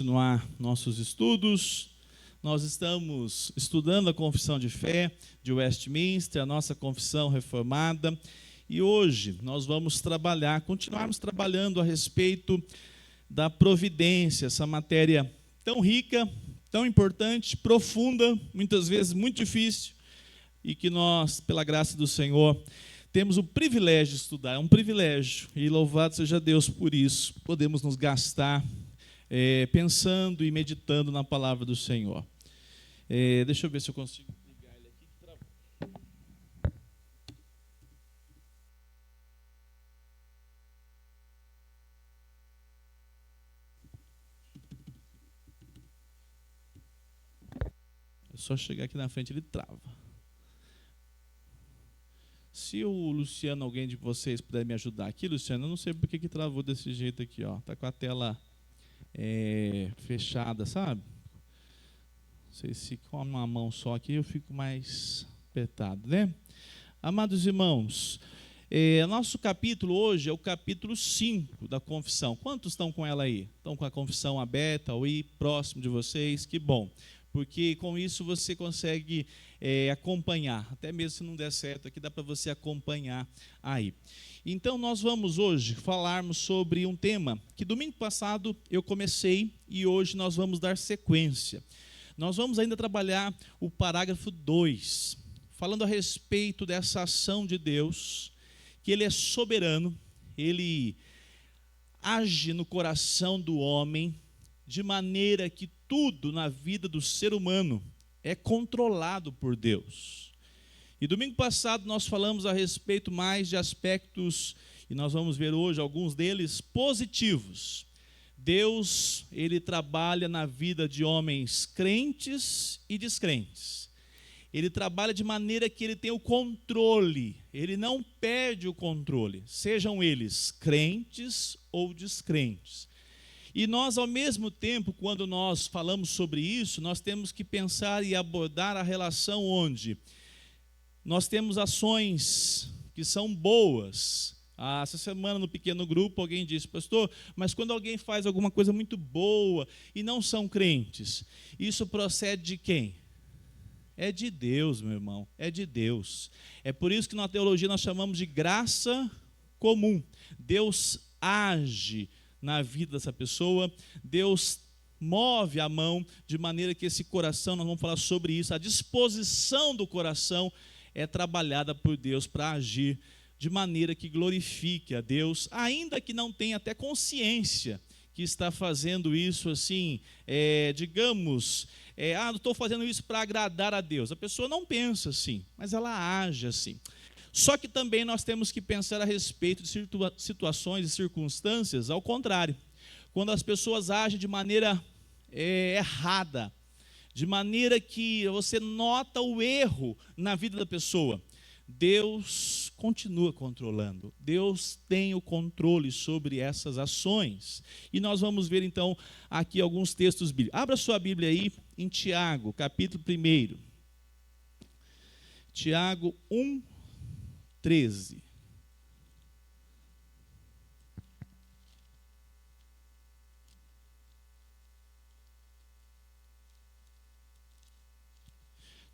Continuar nossos estudos. Nós estamos estudando a Confissão de Fé de Westminster, a nossa confissão reformada, e hoje nós vamos continuarmos trabalhando a respeito da providência, essa matéria tão rica, tão importante, profunda, muitas vezes muito difícil, e que nós, pela graça do Senhor, temos o privilégio de estudar. É um privilégio, e louvado seja Deus por isso. Podemos nos gastar pensando e meditando na palavra do Senhor. Deixa eu ver se eu consigo ligar ele aqui, que travou. É só chegar aqui na frente, ele trava. Se o Luciano, alguém de vocês puder me ajudar aqui, Luciano, eu não sei por que travou desse jeito aqui, ó. Tá com a tela fechada, sabe? Não sei se com uma mão só aqui eu fico mais apertado, né? Amados irmãos, nosso capítulo hoje é o capítulo 5 da confissão. Quantos estão com ela aí? Estão com a confissão aberta ou aí próximo de vocês? Que bom, porque com isso você consegue acompanhar, até mesmo se não der certo aqui, dá para você acompanhar aí. Então nós vamos hoje falarmos sobre um tema que domingo passado eu comecei e hoje nós vamos dar sequência. Nós vamos ainda trabalhar o parágrafo 2, falando a respeito dessa ação de Deus, que Ele é soberano, Ele age no coração do homem, de maneira que tudo na vida do ser humano é controlado por Deus. E domingo passado nós falamos a respeito mais de aspectos, e nós vamos ver hoje alguns deles positivos. Deus, Ele trabalha na vida de homens crentes e descrentes. Ele trabalha de maneira que Ele tem o controle, Ele não perde o controle, sejam eles crentes ou descrentes. E nós, ao mesmo tempo, quando nós falamos sobre isso, nós temos que pensar e abordar a relação onde nós temos ações que são boas. Essa semana, no pequeno grupo, alguém disse: pastor, mas quando alguém faz alguma coisa muito boa e não são crentes, isso procede de quem? É de Deus, meu irmão, é de Deus. É por isso que na teologia nós chamamos de graça comum. Deus age na vida dessa pessoa, Deus move a mão de maneira que esse coração, nós vamos falar sobre isso, a disposição do coração é trabalhada por Deus para agir de maneira que glorifique a Deus, ainda que não tenha até consciência que está fazendo isso assim, digamos, não estou fazendo isso para agradar a Deus. A pessoa não pensa assim, mas ela age assim. Só que também nós temos que pensar a respeito de situações e circunstâncias ao contrário. Quando as pessoas agem de maneira errada, de maneira que você nota o erro na vida da pessoa, Deus continua controlando. Deus tem o controle sobre essas ações. E nós vamos ver então aqui alguns textos bíblicos. Abra sua Bíblia aí em Tiago, capítulo 1. Tiago 1:13.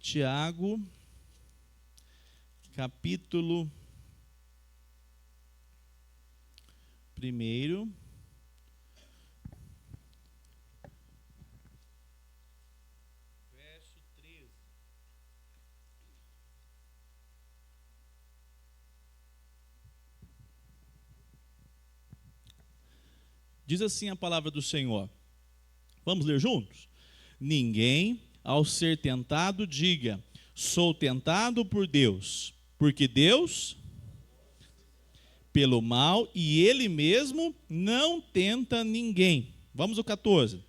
Tiago, capítulo 1, verso 13. Diz assim a palavra do Senhor. Vamos ler juntos? Ninguém, ao ser tentado, diga: sou tentado por Deus, porque Deus pelo mal e Ele mesmo não tenta ninguém. Vamos ao 14.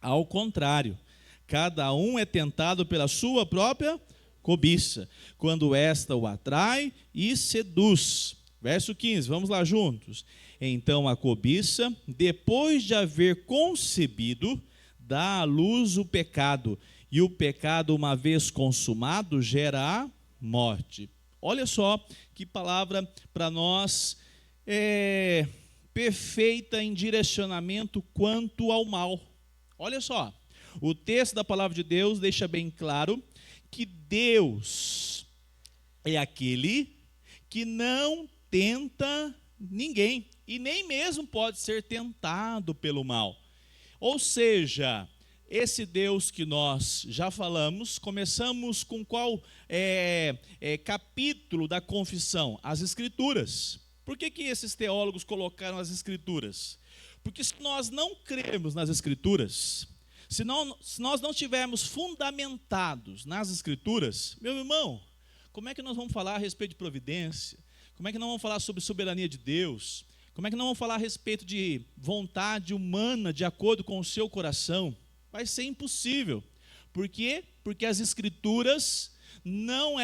Ao contrário, cada um é tentado pela sua própria cobiça, quando esta o atrai e seduz. Verso 15, vamos lá juntos. Então a cobiça, depois de haver concebido, dá à luz o pecado, e o pecado, uma vez consumado, gera a morte. Olha só que palavra para nós perfeita em direcionamento quanto ao mal. Olha só, o texto da palavra de Deus deixa bem claro que Deus é aquele que não tenta ninguém e nem mesmo pode ser tentado pelo mal. Ou seja, esse Deus que nós já falamos, começamos com qual capítulo da confissão? As Escrituras. Por que esses teólogos colocaram as Escrituras? Porque se nós não crermos nas Escrituras, se nós não estivermos fundamentados nas Escrituras, meu irmão, como é que nós vamos falar a respeito de providência? Como é que nós vamos falar sobre soberania de Deus? Como é que nós vamos falar a respeito de vontade humana de acordo com o seu coração? Vai ser impossível. Por quê? Porque as Escrituras não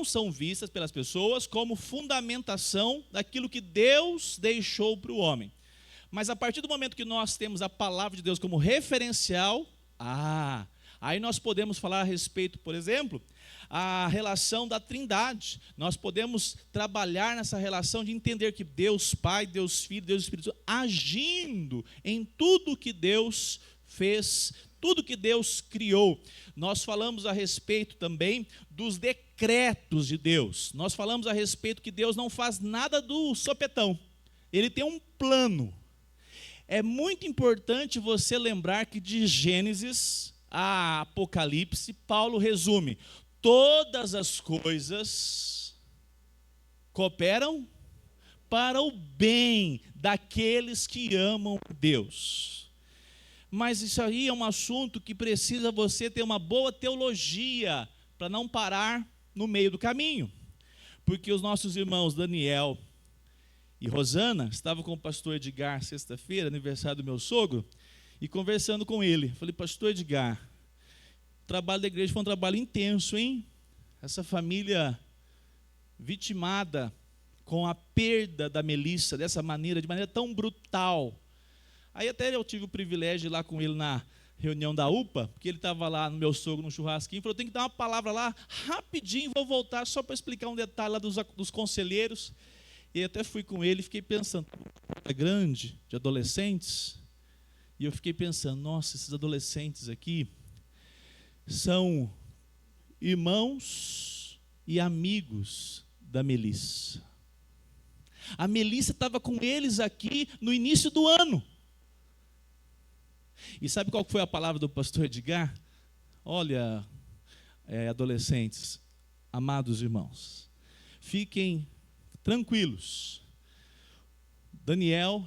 são vistas pelas pessoas como fundamentação daquilo que Deus deixou para o homem. Mas a partir do momento que nós temos a palavra de Deus como referencial, aí nós podemos falar a respeito, por exemplo, a relação da Trindade. Nós podemos trabalhar nessa relação de entender que Deus Pai, Deus Filho, Deus Espírito agindo em tudo que Deus fez, tudo que Deus criou. Nós falamos a respeito também dos decretos de Deus. Nós falamos a respeito que Deus não faz nada do sopetão. Ele tem um plano. É muito importante você lembrar que de Gênesis a Apocalipse, Paulo resume: todas as coisas cooperam para o bem daqueles que amam Deus. Mas isso aí é um assunto que precisa você ter uma boa teologia para não parar no meio do caminho. Porque os nossos irmãos Daniel e Rosana estavam com o pastor Edgar sexta-feira, aniversário do meu sogro, e conversando com ele. Falei: pastor Edgar, o trabalho da igreja foi um trabalho intenso, hein? Essa família vitimada com a perda da Melissa, dessa maneira, de maneira tão brutal. Aí até eu tive o privilégio de ir lá com ele na reunião da UPA, porque ele estava lá no meu sogro no churrasquinho, falou: tem que dar uma palavra lá, rapidinho, vou voltar só para explicar um detalhe lá dos conselheiros. E até fui com ele e fiquei pensando, é grande, de adolescentes, e eu fiquei pensando, nossa, esses adolescentes aqui são irmãos e amigos da Melissa. A Melissa estava com eles aqui no início do ano. E sabe qual foi a palavra do pastor Edgar? Olha, adolescentes, amados irmãos, fiquem tranquilos. Daniel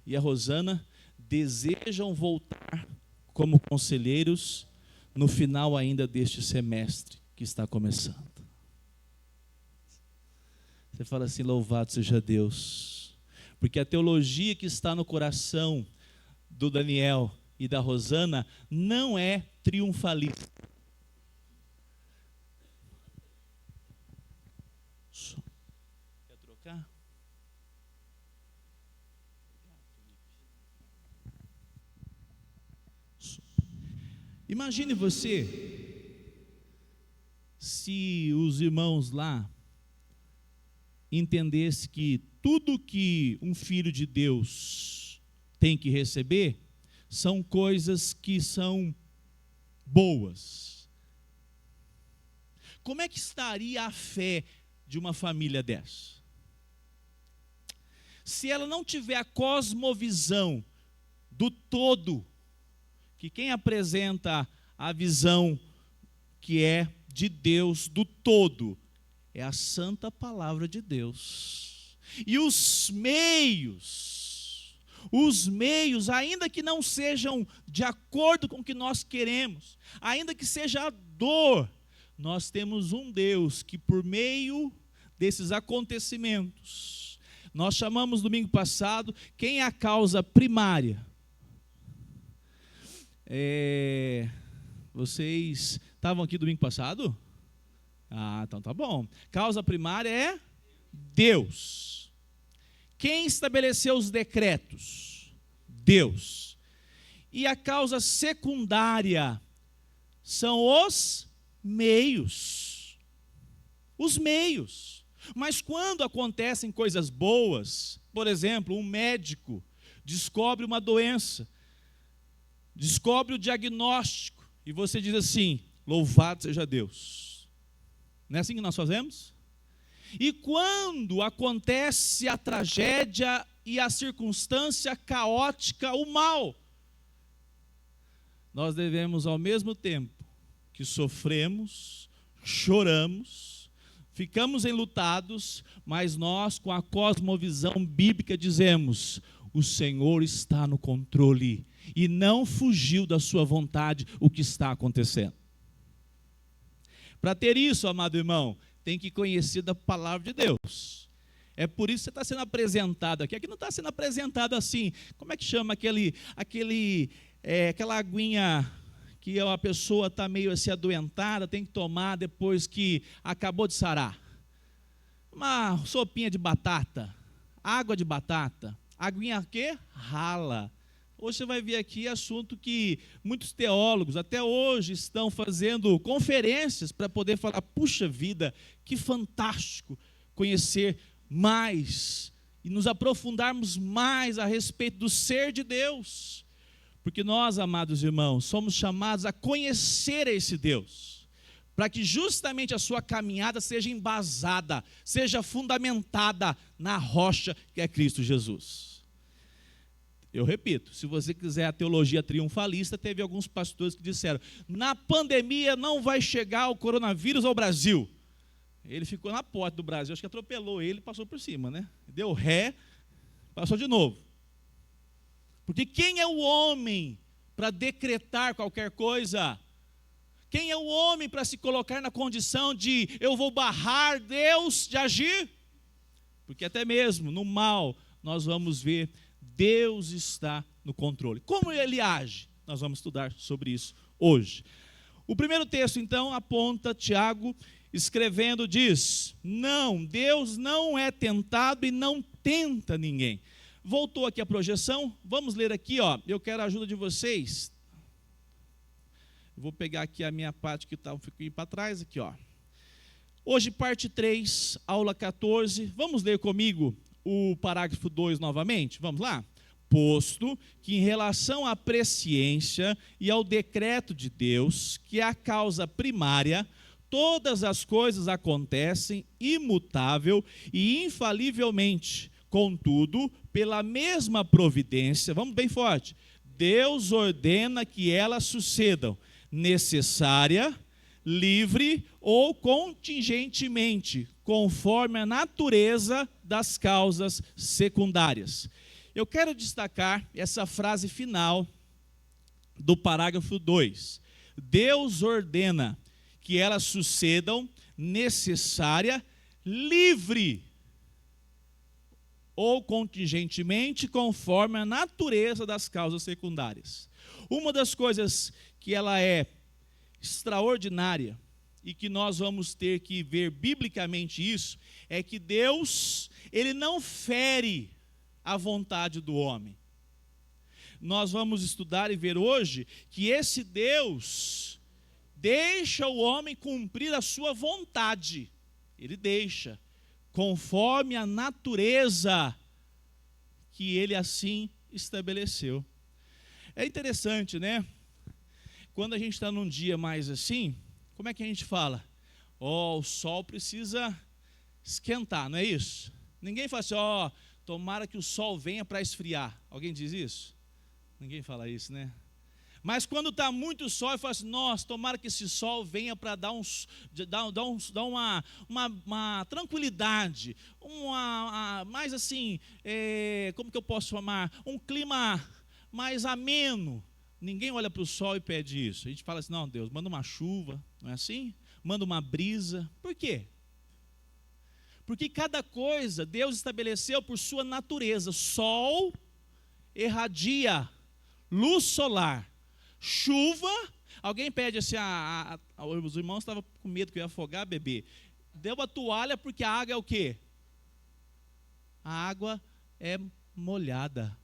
e a Rosana desejam voltar como conselheiros no final ainda deste semestre que está começando. Você fala assim: louvado seja Deus, porque a teologia que está no coração do Daniel e da Rosana não é triunfalista. Quer trocar? Imagine você, se os irmãos lá entendessem que tudo que um filho de Deus tem que receber são coisas que são boas. Como é que estaria a fé de uma família dessa? Se ela não tiver a cosmovisão do todo, que quem apresenta a visão que é de Deus do todo é a santa palavra de Deus. E os meios, ainda que não sejam de acordo com o que nós queremos, ainda que seja a dor, nós temos um Deus que, por meio desses acontecimentos, nós chamamos domingo passado, quem é a causa primária? Vocês estavam aqui domingo passado? Então tá bom. Causa primária é Deus. Quem estabeleceu os decretos? Deus. E a causa secundária são os meios. Os meios. Mas quando acontecem coisas boas, por exemplo, um médico descobre uma doença, descobre o diagnóstico e você diz assim: louvado seja Deus. Não é assim que nós fazemos? E quando acontece a tragédia e a circunstância caótica, o mal, nós devemos, ao mesmo tempo que sofremos, choramos, ficamos enlutados, mas nós, com a cosmovisão bíblica, dizemos: o Senhor está no controle e não fugiu da sua vontade o que está acontecendo. Para ter isso, amado irmão, tem que conhecer da palavra de Deus. É por isso que você está sendo apresentado aqui. Aqui não está sendo apresentado assim, como é que chama aquela aguinha que a pessoa está meio assim adoentada, tem que tomar depois que acabou de sarar? Uma sopinha de batata, água de batata, aguinha quê? Rala. Hoje você vai ver aqui assunto que muitos teólogos até hoje estão fazendo conferências para poder falar: puxa vida, que fantástico conhecer mais e nos aprofundarmos mais a respeito do ser de Deus. Porque nós, amados irmãos, somos chamados a conhecer esse Deus, para que justamente a sua caminhada seja embasada, seja fundamentada na rocha que é Cristo Jesus. Eu repito, se você quiser a teologia triunfalista, teve alguns pastores que disseram: na pandemia não vai chegar o coronavírus ao Brasil. Ele ficou na porta do Brasil, acho que atropelou ele e passou por cima, né? Deu ré, passou de novo. Porque quem é o homem para decretar qualquer coisa? Quem é o homem para se colocar na condição de eu vou barrar Deus de agir? Porque até mesmo no mal nós vamos ver Deus está no controle. Como ele age? Nós vamos estudar sobre isso hoje. O primeiro texto, então, aponta Tiago escrevendo, diz: não, Deus não é tentado e não tenta ninguém. Voltou aqui a projeção, vamos ler aqui, ó. Eu quero a ajuda de vocês. Vou pegar aqui a minha parte que está um pouquinho para trás, aqui, ó. Hoje, parte 3, aula 14. Vamos ler comigo o parágrafo 2 novamente? Vamos lá? Posto que em relação à presciência e ao decreto de Deus, que é a causa primária, todas as coisas acontecem imutável e infalivelmente. Contudo, pela mesma providência, vamos bem forte, Deus ordena que elas sucedam, necessária, livre ou contingentemente, conforme a natureza das causas secundárias. Eu quero destacar essa frase final do parágrafo 2. Deus ordena que elas sucedam, necessária, livre ou contingentemente, conforme a natureza das causas secundárias. Uma das coisas que ela é extraordinária e que nós vamos ter que ver biblicamente isso, é que Deus, ele não fere a vontade do homem. Nós vamos estudar e ver hoje que esse Deus deixa o homem cumprir a sua vontade. Ele deixa, conforme a natureza que ele assim estabeleceu. É interessante, né? Quando a gente está num dia mais assim, como é que a gente fala? O sol precisa esquentar, não é isso? Ninguém fala assim: tomara que o sol venha para esfriar. Alguém diz isso? Ninguém fala isso, né? Mas quando está muito sol, eu falo assim: nossa, tomara que esse sol venha para dar uma tranquilidade, mais assim, como que eu posso chamar? Um clima mais ameno. Ninguém olha para o sol e pede isso. A gente fala assim: não, Deus, manda uma chuva, não é assim? Manda uma brisa. Por quê? Porque cada coisa Deus estabeleceu por sua natureza. Sol irradia luz solar. Chuva, alguém pede assim, os irmãos estavam com medo que eu ia afogar, bebê. Deu a toalha porque a água é o quê? A água é molhada.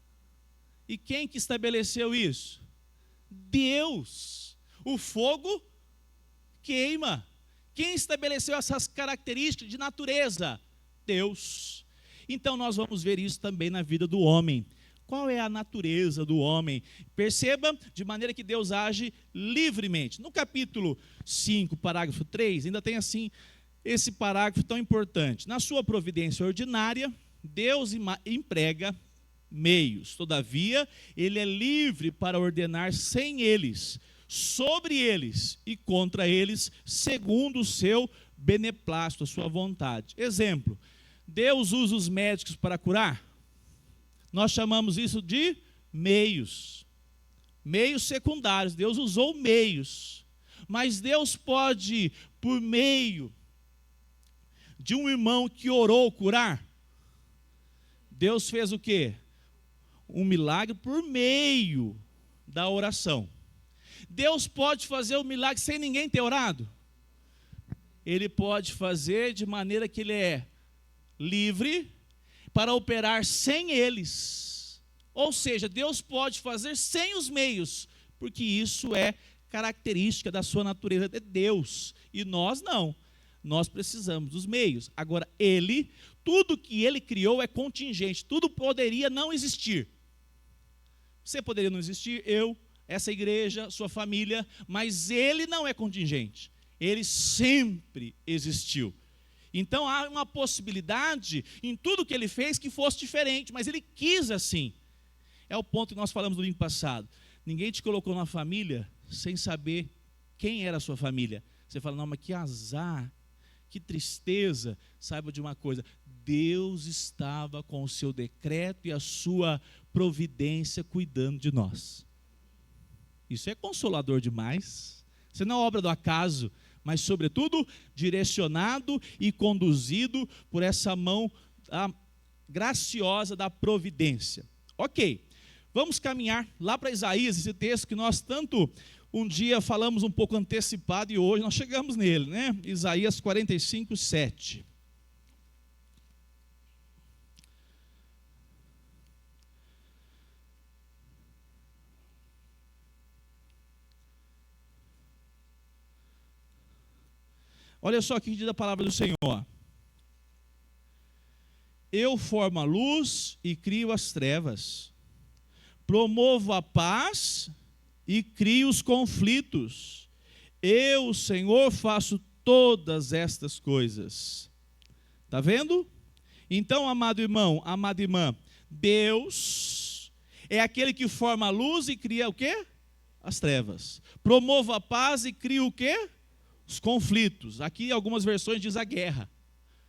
E quem que estabeleceu isso? Deus. O fogo queima. Quem estabeleceu essas características de natureza? Deus. Então nós vamos ver isso também na vida do homem. Qual é a natureza do homem? Perceba de maneira que Deus age livremente. No capítulo 5, parágrafo 3, ainda tem assim esse parágrafo tão importante. Na sua providência ordinária, Deus emprega meios. Todavia, ele é livre para ordenar sem eles, sobre eles e contra eles, segundo o seu beneplácito, a sua vontade. Exemplo, Deus usa os médicos para curar? Nós chamamos isso de meios. Meios secundários. Deus usou meios. Mas Deus pode, por meio de um irmão que orou, curar? Deus fez o quê? Um milagre por meio da oração. Deus pode fazer o milagre sem ninguém ter orado? Ele pode fazer de maneira que ele é livre para operar sem eles. Ou seja, Deus pode fazer sem os meios, porque isso é característica da sua natureza de Deus. E nós não. Nós precisamos dos meios. Agora, tudo que ele criou é contingente. Tudo poderia não existir. Você poderia não existir, eu, essa igreja, sua família, mas ele não é contingente. Ele sempre existiu. Então há uma possibilidade em tudo que ele fez que fosse diferente, mas ele quis assim. É o ponto que nós falamos no domingo passado. Ninguém te colocou na família sem saber quem era a sua família. Você fala, não, mas que azar, que tristeza. Saiba de uma coisa, Deus estava com o seu decreto e a sua providência cuidando de nós. Isso é consolador demais. Isso não é obra do acaso, mas sobretudo direcionado e conduzido por essa mão graciosa da providência. Ok, vamos caminhar lá para Isaías, esse texto que nós tanto um dia falamos um pouco antecipado e hoje nós chegamos nele, né? Isaías 45, 7. Olha só o que diz a palavra do Senhor. Eu formo a luz e crio as trevas. Promovo a paz e crio os conflitos. Eu, Senhor, faço todas estas coisas. Está vendo? Então, amado irmão, amada irmã, Deus é aquele que forma a luz e cria o quê? As trevas. Promovo a paz e crio o quê? Os conflitos. Aqui algumas versões diz a guerra,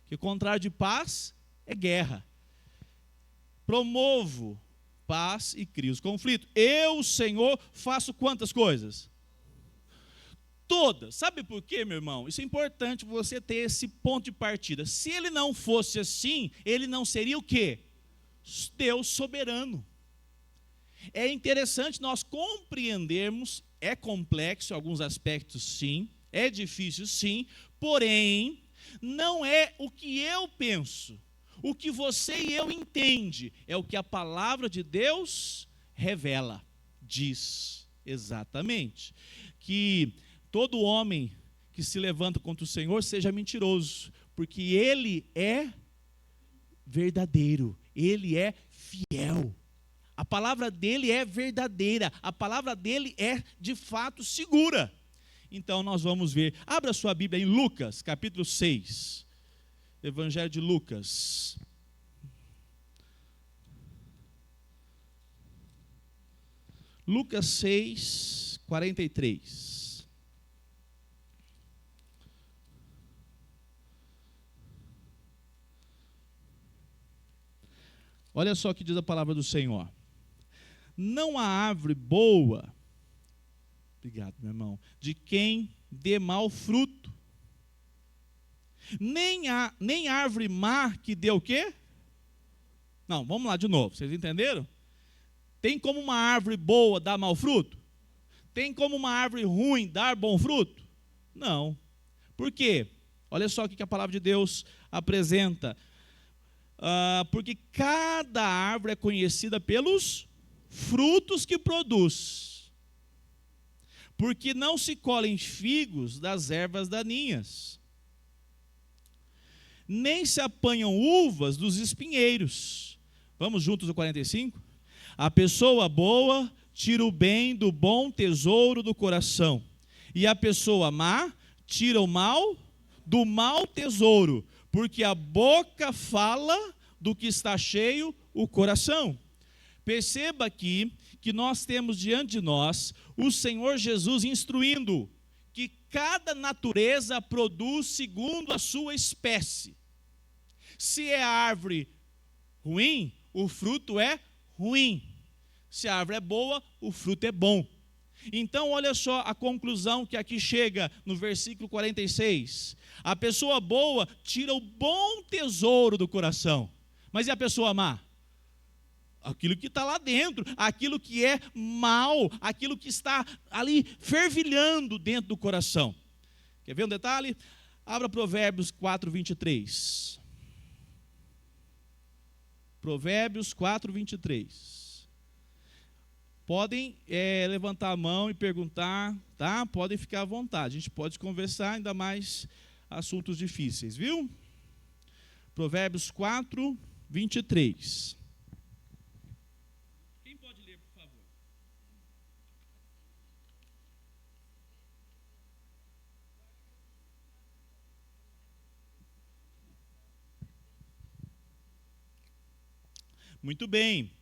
que o contrário de paz é guerra. Promovo paz e crio os conflitos. Eu, Senhor, faço quantas coisas? Todas. Sabe por quê, meu irmão? Isso é importante você ter esse ponto de partida. Se ele não fosse assim, ele não seria o quê? Deus soberano. É interessante nós compreendermos, é complexo em alguns aspectos, sim. É difícil, sim, porém, não é o que eu penso, o que você e eu entende, é o que a palavra de Deus revela, diz exatamente, que todo homem que se levanta contra o Senhor seja mentiroso, porque ele é verdadeiro, ele é fiel. A palavra dele é verdadeira, a palavra dele é de fato segura. Então nós vamos ver, abra sua Bíblia em Lucas, capítulo 6, Evangelho de Lucas. Lucas 6, 43. Olha só o que diz a palavra do Senhor. Não há árvore boa, obrigado, meu irmão, de quem dê mau fruto, nem árvore má que dê o quê? Não, vamos lá de novo, vocês entenderam? Tem como uma árvore boa dar mau fruto? Tem como uma árvore ruim dar bom fruto? Não. Por quê? Olha só o que a palavra de Deus apresenta. Porque cada árvore é conhecida pelos frutos que produz. Porque não se colhem figos das ervas daninhas, nem se apanham uvas dos espinheiros. Vamos juntos ao 45? A pessoa boa tira o bem do bom tesouro do coração, e a pessoa má tira o mal do mau tesouro, porque a boca fala do que está cheio o coração. Perceba aqui que nós temos diante de nós o Senhor Jesus instruindo que cada natureza produz segundo a sua espécie. Se é árvore ruim, o fruto é ruim. Se a árvore é boa, o fruto é bom. Então, olha só a conclusão que aqui chega no versículo 46. A pessoa boa tira o bom tesouro do coração. Mas e a pessoa má? Aquilo que está lá dentro, aquilo que é mal, aquilo que está ali fervilhando dentro do coração. Quer ver um detalhe? Abra Provérbios 4, 23. Provérbios 4, 23. Podem levantar a mão e perguntar, tá? Podem ficar à vontade. A gente pode conversar, ainda mais assuntos difíceis, viu? Provérbios 4, 23. Quem pode ler, por favor? Muito bem.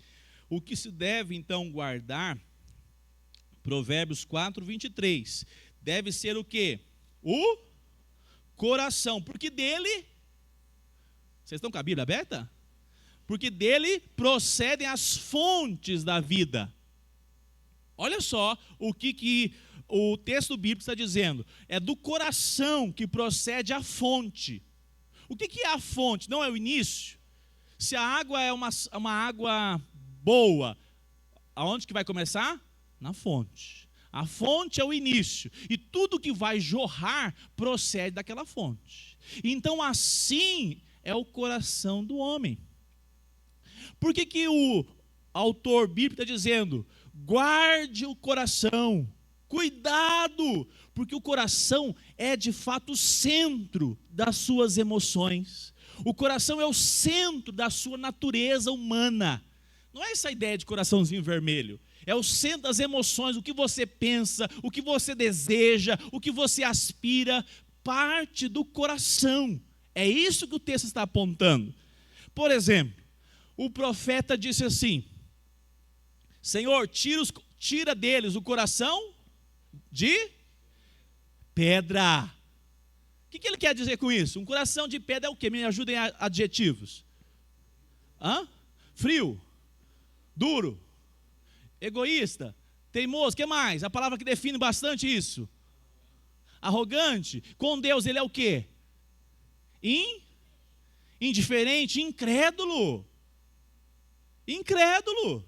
O que se deve, então, guardar, Provérbios 4, 23, deve ser o quê? O coração, porque dele, vocês estão com a Bíblia aberta? Porque dele procedem as fontes da vida. Olha só o que o texto bíblico está dizendo. É do coração que procede a fonte. O que é a fonte? Não é o início? Se a água é uma água boa, aonde que vai começar? Na fonte. A fonte é o início, e tudo que vai jorrar procede daquela fonte. Então assim é o coração do homem. Por que o autor bíblico está dizendo? Guarde o coração, cuidado, porque o coração é de fato o centro das suas emoções. O coração é o centro da sua natureza humana. Não é essa ideia de coraçãozinho vermelho. É o centro das emoções, o que você pensa, o que você deseja, o que você aspira, parte do coração. É isso que o texto está apontando. Por exemplo, o profeta disse assim: Senhor, tira deles o coração de pedra. O que ele quer dizer com isso? Um coração de pedra é o quê? Me ajudem a adjetivos. Frio, duro, egoísta, teimoso, o que mais? A palavra que define bastante isso. Arrogante. Com Deus ele é o quê? Indiferente, incrédulo. Incrédulo.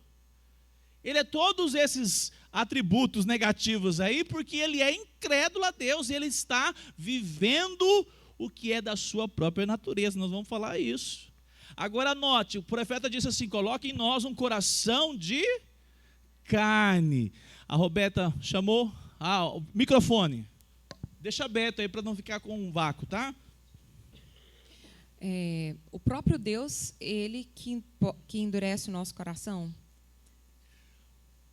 Ele é todos esses atributos negativos aí, porque ele é incrédulo a Deus, ele está vivendo o que é da sua própria natureza. Nós vamos falar isso. Agora note, o profeta disse assim: coloque em nós um coração de carne. A Roberta chamou o microfone. Deixa aberto aí para não ficar com um vácuo, tá? O próprio Deus, ele que endurece o nosso coração.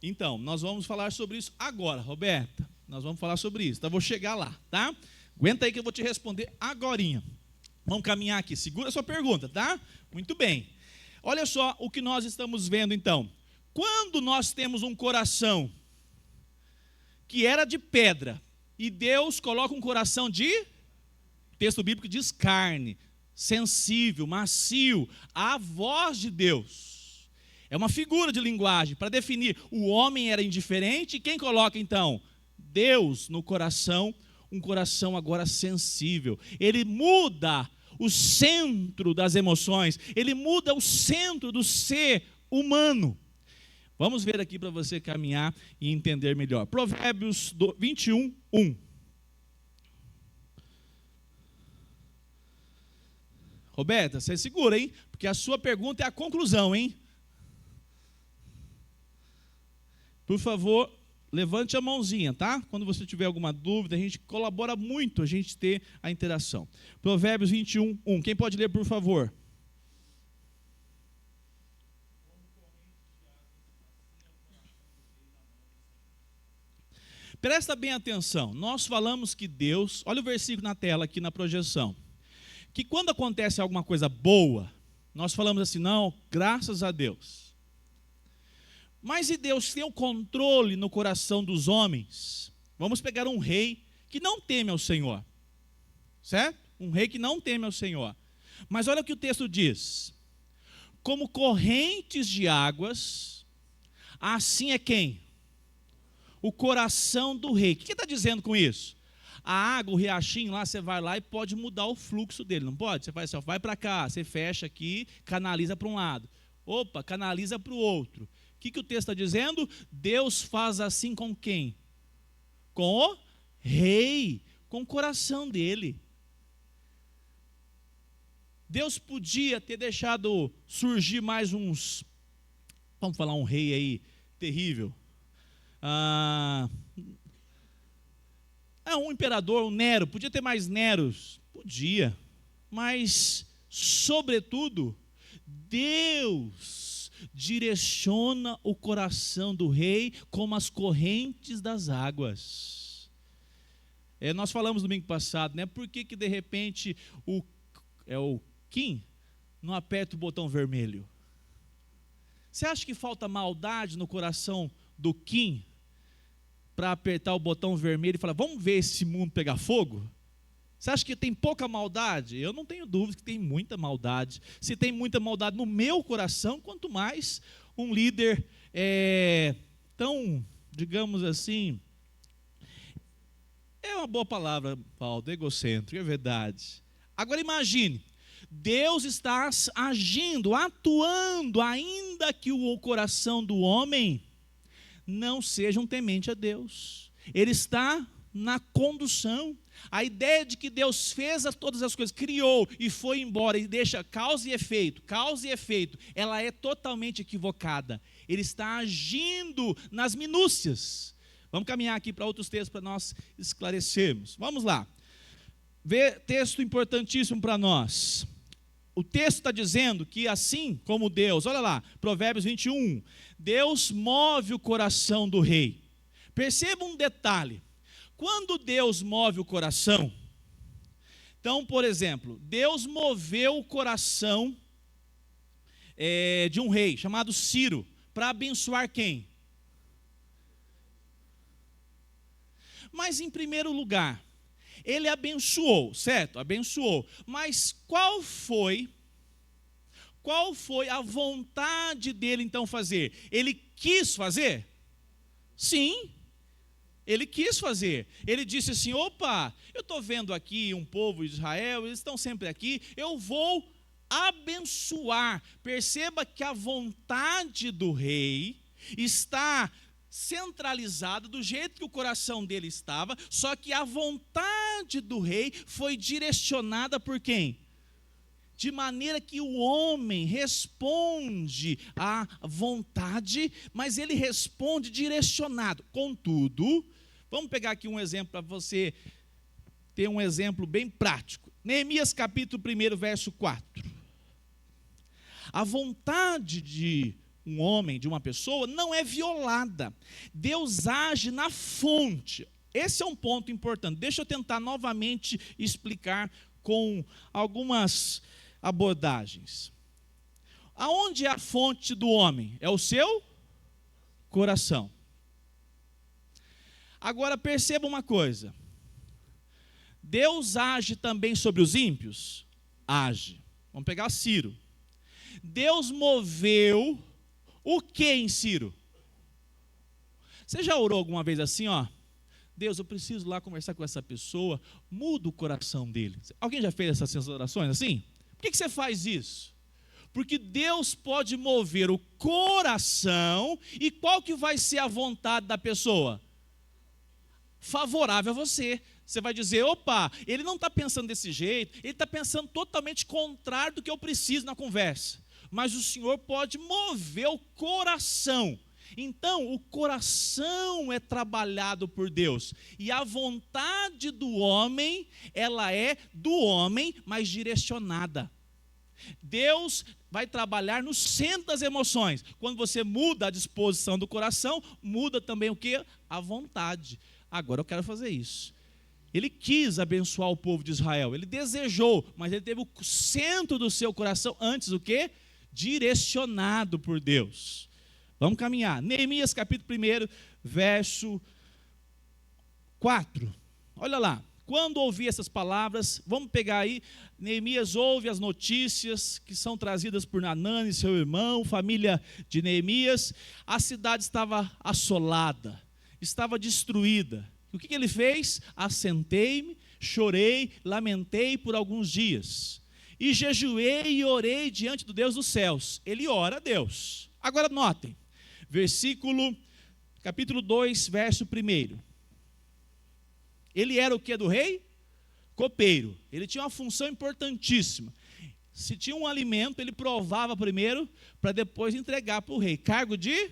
Então, nós vamos falar sobre isso agora, Roberta. Nós vamos falar sobre isso. Então, eu vou chegar lá, tá? Aguenta aí que eu vou te responder agorinha. Vamos caminhar aqui. Segura a sua pergunta, tá? Muito bem. Olha só o que nós estamos vendo, então. Quando nós temos um coração que era de pedra, e Deus coloca um coração de, o texto bíblico diz carne, sensível, macio, à voz de Deus. É uma figura de linguagem para definir. O homem era indiferente, e quem coloca então? Deus no coração, um coração agora sensível. Ele muda o centro das emoções, ele muda o centro do ser humano. Vamos ver aqui para você caminhar e entender melhor. Provérbios 21, 1. Roberta, você segura, hein? Porque a sua pergunta é a conclusão, hein? Por favor, levante a mãozinha, tá? Quando você tiver alguma dúvida, a gente colabora muito a gente ter a interação. Provérbios 21, 1. Quem pode ler, por favor? Presta bem atenção, nós falamos que Deus, olha o versículo na tela aqui na projeção, que quando acontece alguma coisa boa, nós falamos assim, não, graças a Deus. Mas e Deus tem o controle no coração dos homens? Vamos pegar um rei que não teme ao Senhor, certo? Um rei que não teme ao Senhor. Mas olha o que o texto diz, como correntes de águas, assim é quem? O coração do rei. O que está dizendo com isso? A água, o riachinho lá, você vai lá e pode mudar o fluxo dele, não pode? Você faz assim, vai para cá, você fecha aqui, canaliza para um lado. Opa, canaliza para o outro. O que o texto está dizendo? Deus faz assim com quem? Com o rei, com o coração dele. Deus podia ter deixado surgir mais uns, vamos falar um rei aí terrível. Um imperador, um Nero, podia ter mais Neros? Podia, mas, sobretudo, Deus direciona o coração do rei como as correntes das águas. Nós falamos no domingo passado, né? Por que de repente o Kim não aperta o botão vermelho? Você acha que falta maldade no coração do Kim para apertar o botão vermelho e falar, vamos ver esse mundo pegar fogo? Você acha que tem pouca maldade? Eu não tenho dúvida que tem muita maldade. Se tem muita maldade no meu coração, quanto mais um líder tão, digamos assim, é uma boa palavra, Paulo, egocêntrico, é verdade. Agora imagine, Deus está agindo, atuando, ainda que o coração do homem não seja um temente a Deus. Ele está na condução. A ideia de que Deus fez todas as coisas, criou e foi embora e deixa causa e efeito, ela é totalmente equivocada. Ele está agindo nas minúcias. Vamos caminhar aqui para outros textos para nós esclarecermos. Vamos lá. Texto importantíssimo para nós. O texto está dizendo que assim como Deus, olha lá, Provérbios 21, Deus move o coração do rei. Perceba um detalhe, quando Deus move o coração, então, por exemplo, Deus moveu o coração de um rei chamado Ciro, para abençoar quem? Mas em primeiro lugar, ele abençoou, certo? Abençoou. Mas qual foi a vontade dele então fazer? Ele quis fazer? Sim, ele quis fazer. Ele disse assim, opa, eu estou vendo aqui um povo de Israel, eles estão sempre aqui, eu vou abençoar. Perceba que a vontade do rei está centralizado do jeito que o coração dele estava, só que a vontade do rei foi direcionada por quem? De maneira que o homem responde à vontade, mas ele responde direcionado. Contudo, vamos pegar aqui um exemplo para você ter um exemplo bem prático. Neemias capítulo 1, verso 4. A vontade de um homem, de uma pessoa, não é violada. Deus age na fonte. Esse é um ponto importante. Deixa eu tentar novamente explicar com algumas abordagens. Aonde é a fonte do homem? É o seu coração. Agora perceba uma coisa. Deus age também sobre os ímpios? Age. Vamos pegar Ciro. Deus moveu o que em Ciro? Você já orou alguma vez assim, ó? Deus, eu preciso lá conversar com essa pessoa, muda o coração dele. Alguém já fez essas orações assim? Por que você faz isso? Porque Deus pode mover o coração, e qual que vai ser a vontade da pessoa? Favorável a você. Você vai dizer, opa, ele não está pensando desse jeito, ele está pensando totalmente contrário do que eu preciso na conversa. Mas o Senhor pode mover o coração. Então, o coração é trabalhado por Deus. E a vontade do homem, ela é do homem, mas direcionada. Deus vai trabalhar no centro das emoções. Quando você muda a disposição do coração, muda também o que? à vontade. Agora eu quero fazer isso. Ele quis abençoar o povo de Israel, ele desejou, mas ele teve o centro do seu coração antes o quê? Direcionado por Deus. Vamos caminhar. Neemias capítulo 1, verso 4. Olha lá. Quando ouvi essas palavras, vamos pegar aí, Neemias ouve as notícias que são trazidas por Nanã e seu irmão, família de Neemias. A cidade estava assolada, estava destruída. O que ele fez? Assentei-me, chorei, lamentei por alguns dias. E jejuei e orei diante do Deus dos céus. Ele ora a Deus. Agora notem, capítulo 2, verso 1. Ele era o que do rei? Copeiro. Ele tinha uma função importantíssima. Se tinha um alimento, ele provava primeiro, para depois entregar para o rei. Cargo de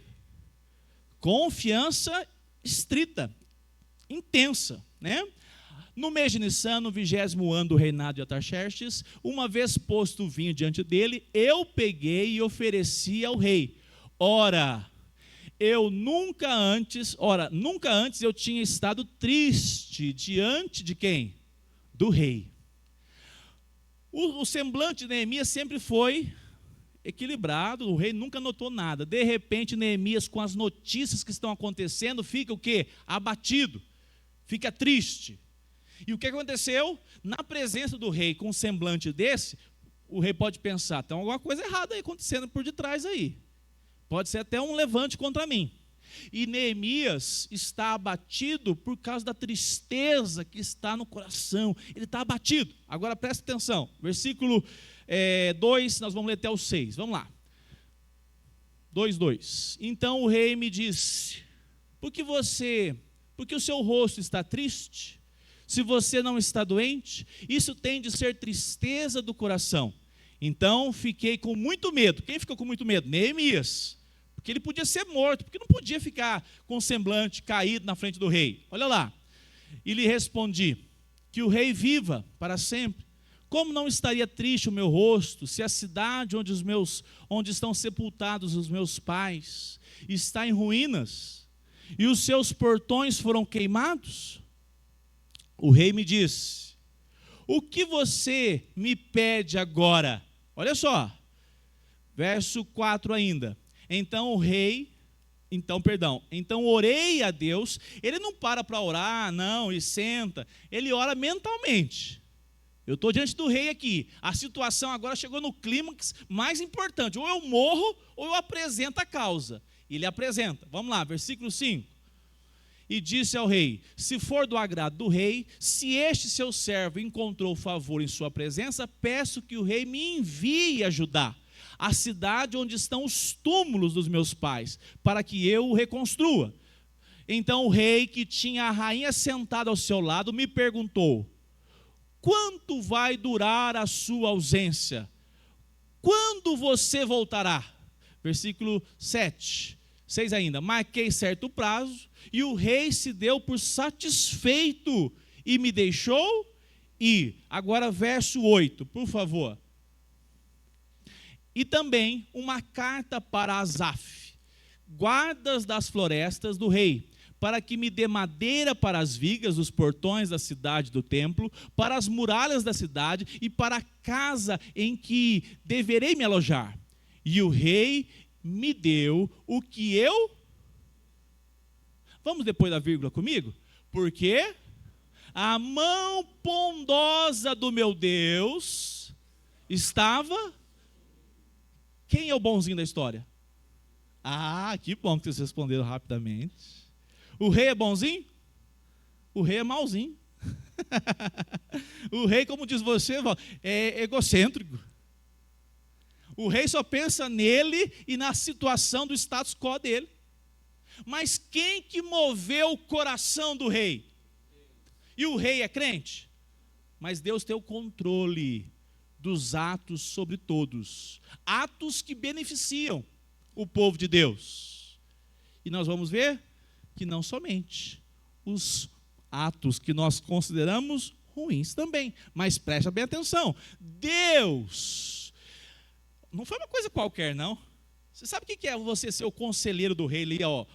confiança estrita, intensa, né? No mês de Nissan, no 20º ano do reinado de Artaxerxes, uma vez posto o vinho diante dele, eu peguei e ofereci ao rei. Ora, nunca antes eu tinha estado triste diante de quem? Do rei. O semblante de Neemias sempre foi equilibrado, o rei nunca notou nada. De repente, Neemias, com as notícias que estão acontecendo, fica o quê? Abatido, fica triste. E o que aconteceu? Na presença do rei, com um semblante desse, o rei pode pensar, tem alguma coisa errada aí acontecendo por detrás aí. Pode ser até um levante contra mim. E Neemias está abatido por causa da tristeza que está no coração. Ele está abatido. Agora presta atenção. Versículo 2, nós vamos ler até o 6. Vamos lá. 2:2. Então o rei me disse, porque o seu rosto está triste? Se você não está doente, isso tem de ser tristeza do coração. Então fiquei com muito medo. Quem ficou com muito medo? Neemias. Porque ele podia ser morto, porque não podia ficar com o semblante caído na frente do rei. Olha lá. E lhe respondi, que o rei viva para sempre. Como não estaria triste o meu rosto, se a cidade onde estão sepultados os meus pais está em ruínas, e os seus portões foram queimados? O rei me disse, o que você me pede agora? Olha só, verso 4 ainda. Então orei a Deus. Ele não para orar, não, e senta. Ele ora mentalmente. Eu estou diante do rei aqui. A situação agora chegou no clímax mais importante. Ou eu morro, ou eu apresento a causa. Ele apresenta. Vamos lá, versículo 5. E disse ao rei, se for do agrado do rei, se este seu servo encontrou favor em sua presença, peço que o rei me envie ajudar a cidade onde estão os túmulos dos meus pais, para que eu o reconstrua. Então o rei, que tinha a rainha sentada ao seu lado, me perguntou, quanto vai durar a sua ausência? Quando você voltará? Versículo 6 ainda, marquei certo prazo, e o rei se deu por satisfeito, e me deixou ir. Agora verso 8, por favor. E também uma carta para Asaf, guardas das florestas do rei, para que me dê madeira para as vigas dos portões da cidade do templo, para as muralhas da cidade e para a casa em que deverei me alojar. E o rei me deu o que eu... Vamos depois da vírgula comigo? Porque a mão bondosa do meu Deus estava... Quem é o bonzinho da história? Ah, que bom que vocês responderam rapidamente. O rei é bonzinho? O rei é malzinho. O rei, como diz você, é egocêntrico. O rei só pensa nele e na situação do status quo dele. Mas quem que moveu o coração do rei? E o rei é crente? Mas Deus tem o controle dos atos sobre todos. Atos que beneficiam o povo de Deus. E nós vamos ver que não somente os atos que nós consideramos ruins também. Mas presta bem atenção. Deus não foi uma coisa qualquer, não. Você sabe o que é você ser o conselheiro do rei ali, ó,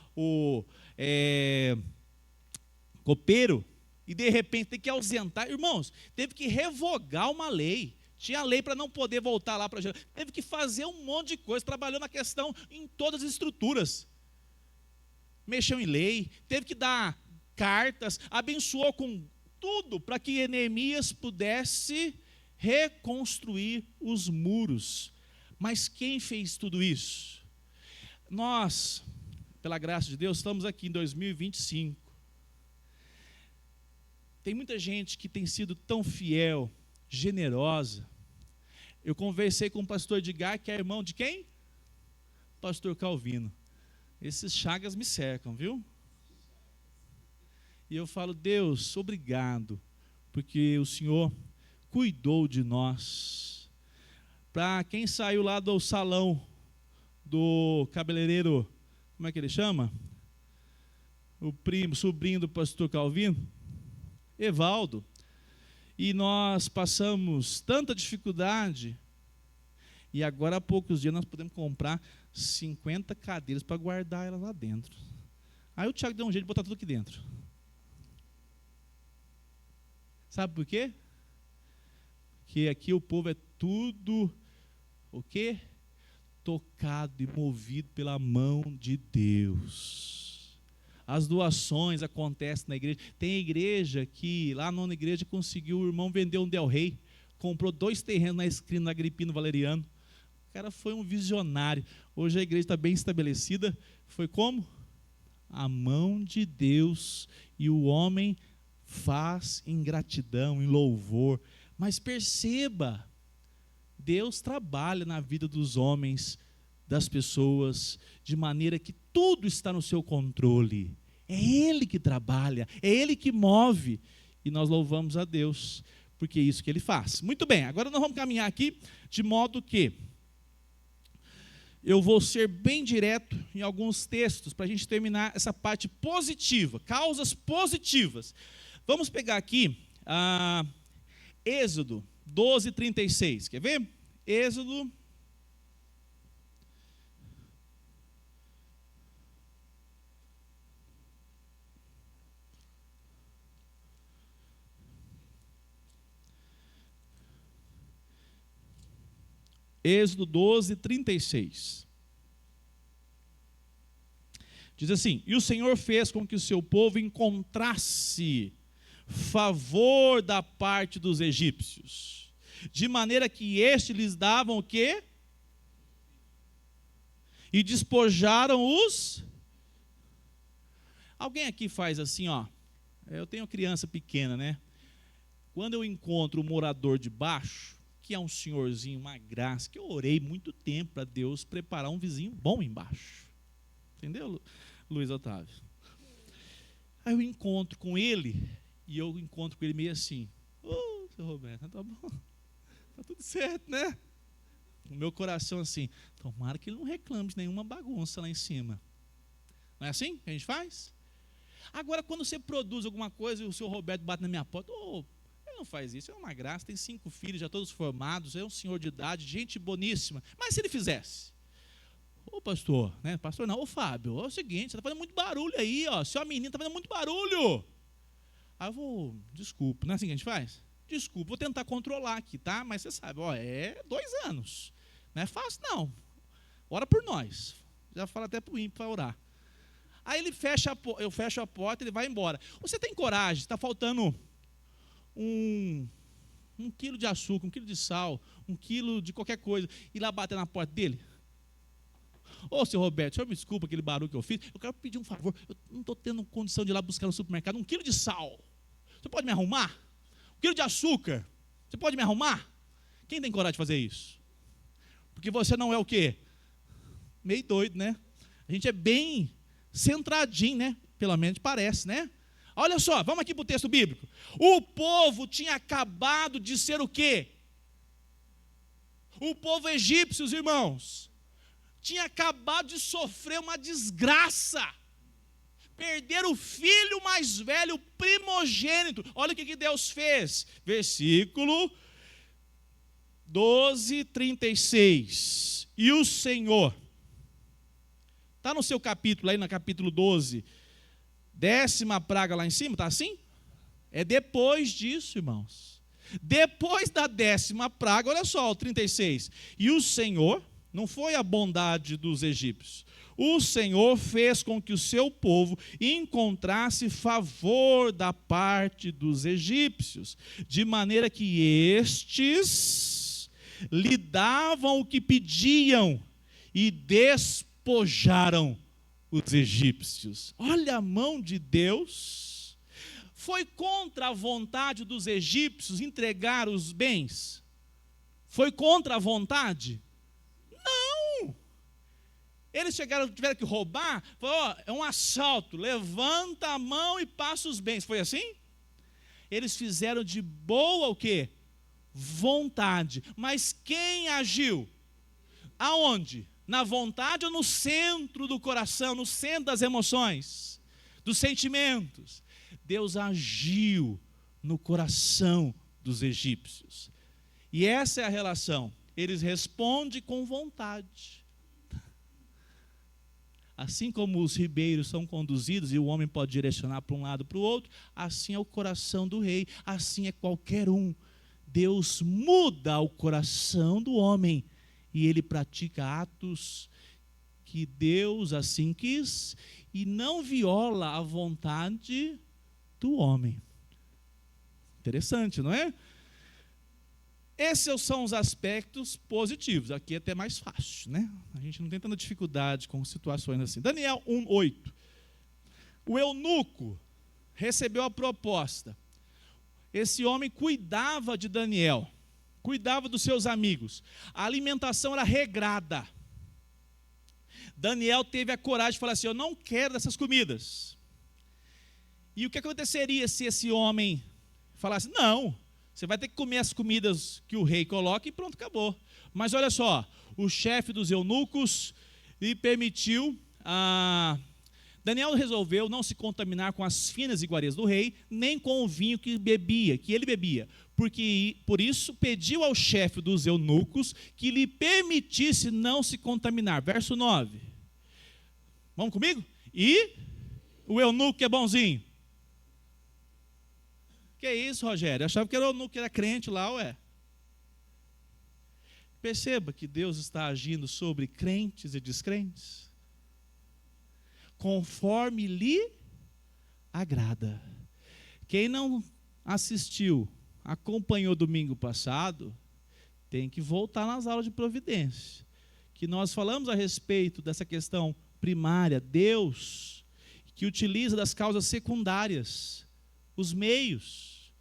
copeiro, e de repente tem que ausentar. Irmãos, teve que revogar uma lei. Tinha lei para não poder voltar lá para Jerusalém. Teve que fazer um monte de coisa, trabalhou na questão em todas as estruturas. Mexeu em lei, teve que dar cartas, abençoou com tudo para que Neemias pudesse reconstruir os muros. Mas quem fez tudo isso? Nós, pela graça de Deus, estamos aqui em 2025. Tem muita gente que tem sido tão fiel, generosa. Eu conversei com o pastor Edgar, que é irmão de quem? Pastor Calvino. Esses chagas me cercam, viu? E eu falo, Deus, obrigado, porque o Senhor cuidou de nós. Para quem saiu lá do salão do cabeleireiro, como é que ele chama? O primo, sobrinho do pastor Calvino, Evaldo. E nós passamos tanta dificuldade, e agora há poucos dias nós podemos comprar 50 cadeiras para guardar elas lá dentro. Aí o Tiago deu um jeito de botar tudo aqui dentro. Sabe por quê? Porque aqui o povo é tudo, o quê? Tocado e movido pela mão de Deus. As doações acontecem na igreja. Tem igreja que, lá na nona igreja, conseguiu, o irmão vender um Del Rey, comprou 2 terrenos na esquina da Agripino Valeriano. O cara foi um visionário. Hoje a igreja está bem estabelecida. Foi como? A mão de Deus. E o homem faz em gratidão, em louvor. Mas perceba, Deus trabalha na vida dos homens, das pessoas, de maneira que tudo está no seu controle. É Ele que trabalha, é Ele que move. E nós louvamos a Deus, porque é isso que Ele faz. Muito bem, agora nós vamos caminhar aqui, de modo que eu vou ser bem direto em alguns textos, para a gente terminar essa parte positiva, causas positivas. Vamos pegar aqui Êxodo 12:36, quer ver? Êxodo 12:36. Diz assim: e o Senhor fez com que o seu povo encontrasse favor da parte dos egípcios, de maneira que estes lhes davam o quê? E despojaram os... Alguém aqui faz assim, ó. Eu tenho criança pequena, né? Quando eu encontro o morador de baixo, que é um senhorzinho, uma graça, que eu orei muito tempo para Deus preparar um vizinho bom embaixo. Entendeu, Luiz Otávio? Aí eu encontro com ele, e eu encontro com ele meio assim: ô, seu Roberto, tá bom, tá tudo certo, né? O meu coração assim, tomara que ele não reclame de nenhuma bagunça lá em cima. Não é assim que a gente faz? Agora, quando você produz alguma coisa e o seu Roberto bate na minha porta, ele não faz isso, é uma graça, tem 5 filhos, já todos formados, é um senhor de idade, gente boníssima. Mas se ele fizesse? Ô pastor, né? Pastor não, ô Fábio, é o seguinte, você está fazendo muito barulho aí, ó, sua menina está fazendo muito barulho. Aí eu vou, desculpa, não é assim que a gente faz? Desculpa, vou tentar controlar aqui, tá? Mas você sabe, ó, é 2 anos, não é fácil não, ora por nós, já falo até para o ímpio para orar. Aí ele eu fecho a porta, ele vai embora. Você tem coragem, está faltando um quilo de açúcar, 1 quilo de sal, 1 quilo de qualquer coisa, ir lá bater na porta dele? Ô, seu Roberto, o senhor me desculpa aquele barulho que eu fiz, eu quero pedir um favor, eu não estou tendo condição de ir lá buscar no supermercado 1 quilo de sal, você pode me arrumar? 1 quilo de açúcar, você pode me arrumar? Quem tem coragem de fazer isso? Porque você não é o quê? Meio doido, né? A gente é bem centradinho, né? Pelo menos parece, né? Olha só, vamos aqui para o texto bíblico. O povo tinha acabado de ser o quê? O povo egípcio, irmãos, tinha acabado de sofrer uma desgraça. Perder o filho mais velho, o primogênito. Olha o que Deus fez. Versículo 12:36. E o Senhor... Está no seu capítulo, aí no capítulo 12, 10ª praga lá em cima, está assim? É depois disso, irmãos. Depois da 10ª praga, olha só, o 36. E o Senhor, não foi a bondade dos egípcios, o Senhor fez com que o seu povo encontrasse favor da parte dos egípcios, de maneira que estes lhe davam o que pediam e despojaram os egípcios. Olha a mão de Deus. Foi contra a vontade dos egípcios entregar os bens? Foi contra a vontade? Não. Eles tiveram que roubar, falaram, é um assalto, levanta a mão e passa os bens. Foi assim? Eles fizeram de boa o quê? Vontade. Mas quem agiu? Aonde? Na vontade ou no centro do coração, no centro das emoções, dos sentimentos? Deus agiu no coração dos egípcios. E essa é a relação. Eles respondem com vontade. Assim como os ribeiros são conduzidos e o homem pode direcionar para um lado para o outro, assim é o coração do rei, assim é qualquer um. Deus muda o coração do homem e ele pratica atos que Deus assim quis e não viola a vontade do homem. Interessante, não é? Esses são os aspectos positivos. Aqui é até mais fácil, né? A gente não tem tanta dificuldade com situações assim. Daniel 1:8. O eunuco recebeu a proposta. Esse homem cuidava de Daniel, cuidava dos seus amigos. A alimentação era regrada. Daniel teve a coragem de falar assim: eu não quero dessas comidas. E o que aconteceria se esse homem falasse: não, você vai ter que comer as comidas que o rei coloca e pronto, acabou. Mas olha só, o chefe dos eunucos lhe permitiu, Daniel resolveu não se contaminar com as finas iguarias do rei, nem com o vinho que ele bebia, porque por isso pediu ao chefe dos eunucos que lhe permitisse não se contaminar. Verso 9. Vamos comigo? E o eunuco que é bonzinho. Que isso, Rogério? Eu achava que era o eunuco que era crente lá, ué. Perceba que Deus está agindo sobre crentes e descrentes, conforme lhe agrada. Quem não assistiu, acompanhou domingo passado, tem que voltar nas aulas de providência, que nós falamos a respeito dessa questão primária. Deus que utiliza das causas secundárias, os meios.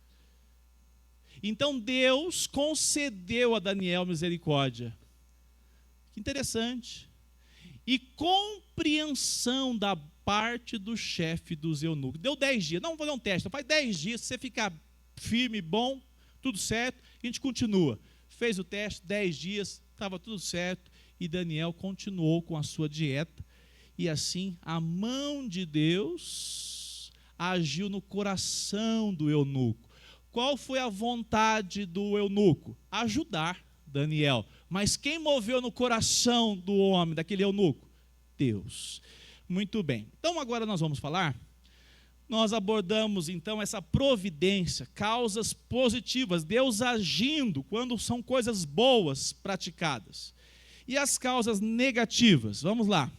Então Deus concedeu a Daniel misericórdia. Que interessante. E compreensão da parte do chefe dos eunucos. Deu 10 dias. Não, vou fazer um teste. Faz 10 dias, se você ficar firme, bom, tudo certo, a gente continua. Fez o teste, 10 dias, estava tudo certo. E Daniel continuou com a sua dieta. E assim, a mão de Deus agiu no coração do eunuco. Qual foi a vontade do eunuco? Ajudar Daniel. Mas quem moveu no coração do homem, daquele eunuco? Deus. Muito bem. Então agora nós vamos falar. Nós abordamos então essa providência, causas positivas, Deus agindo quando são coisas boas praticadas. E as causas negativas, vamos lá.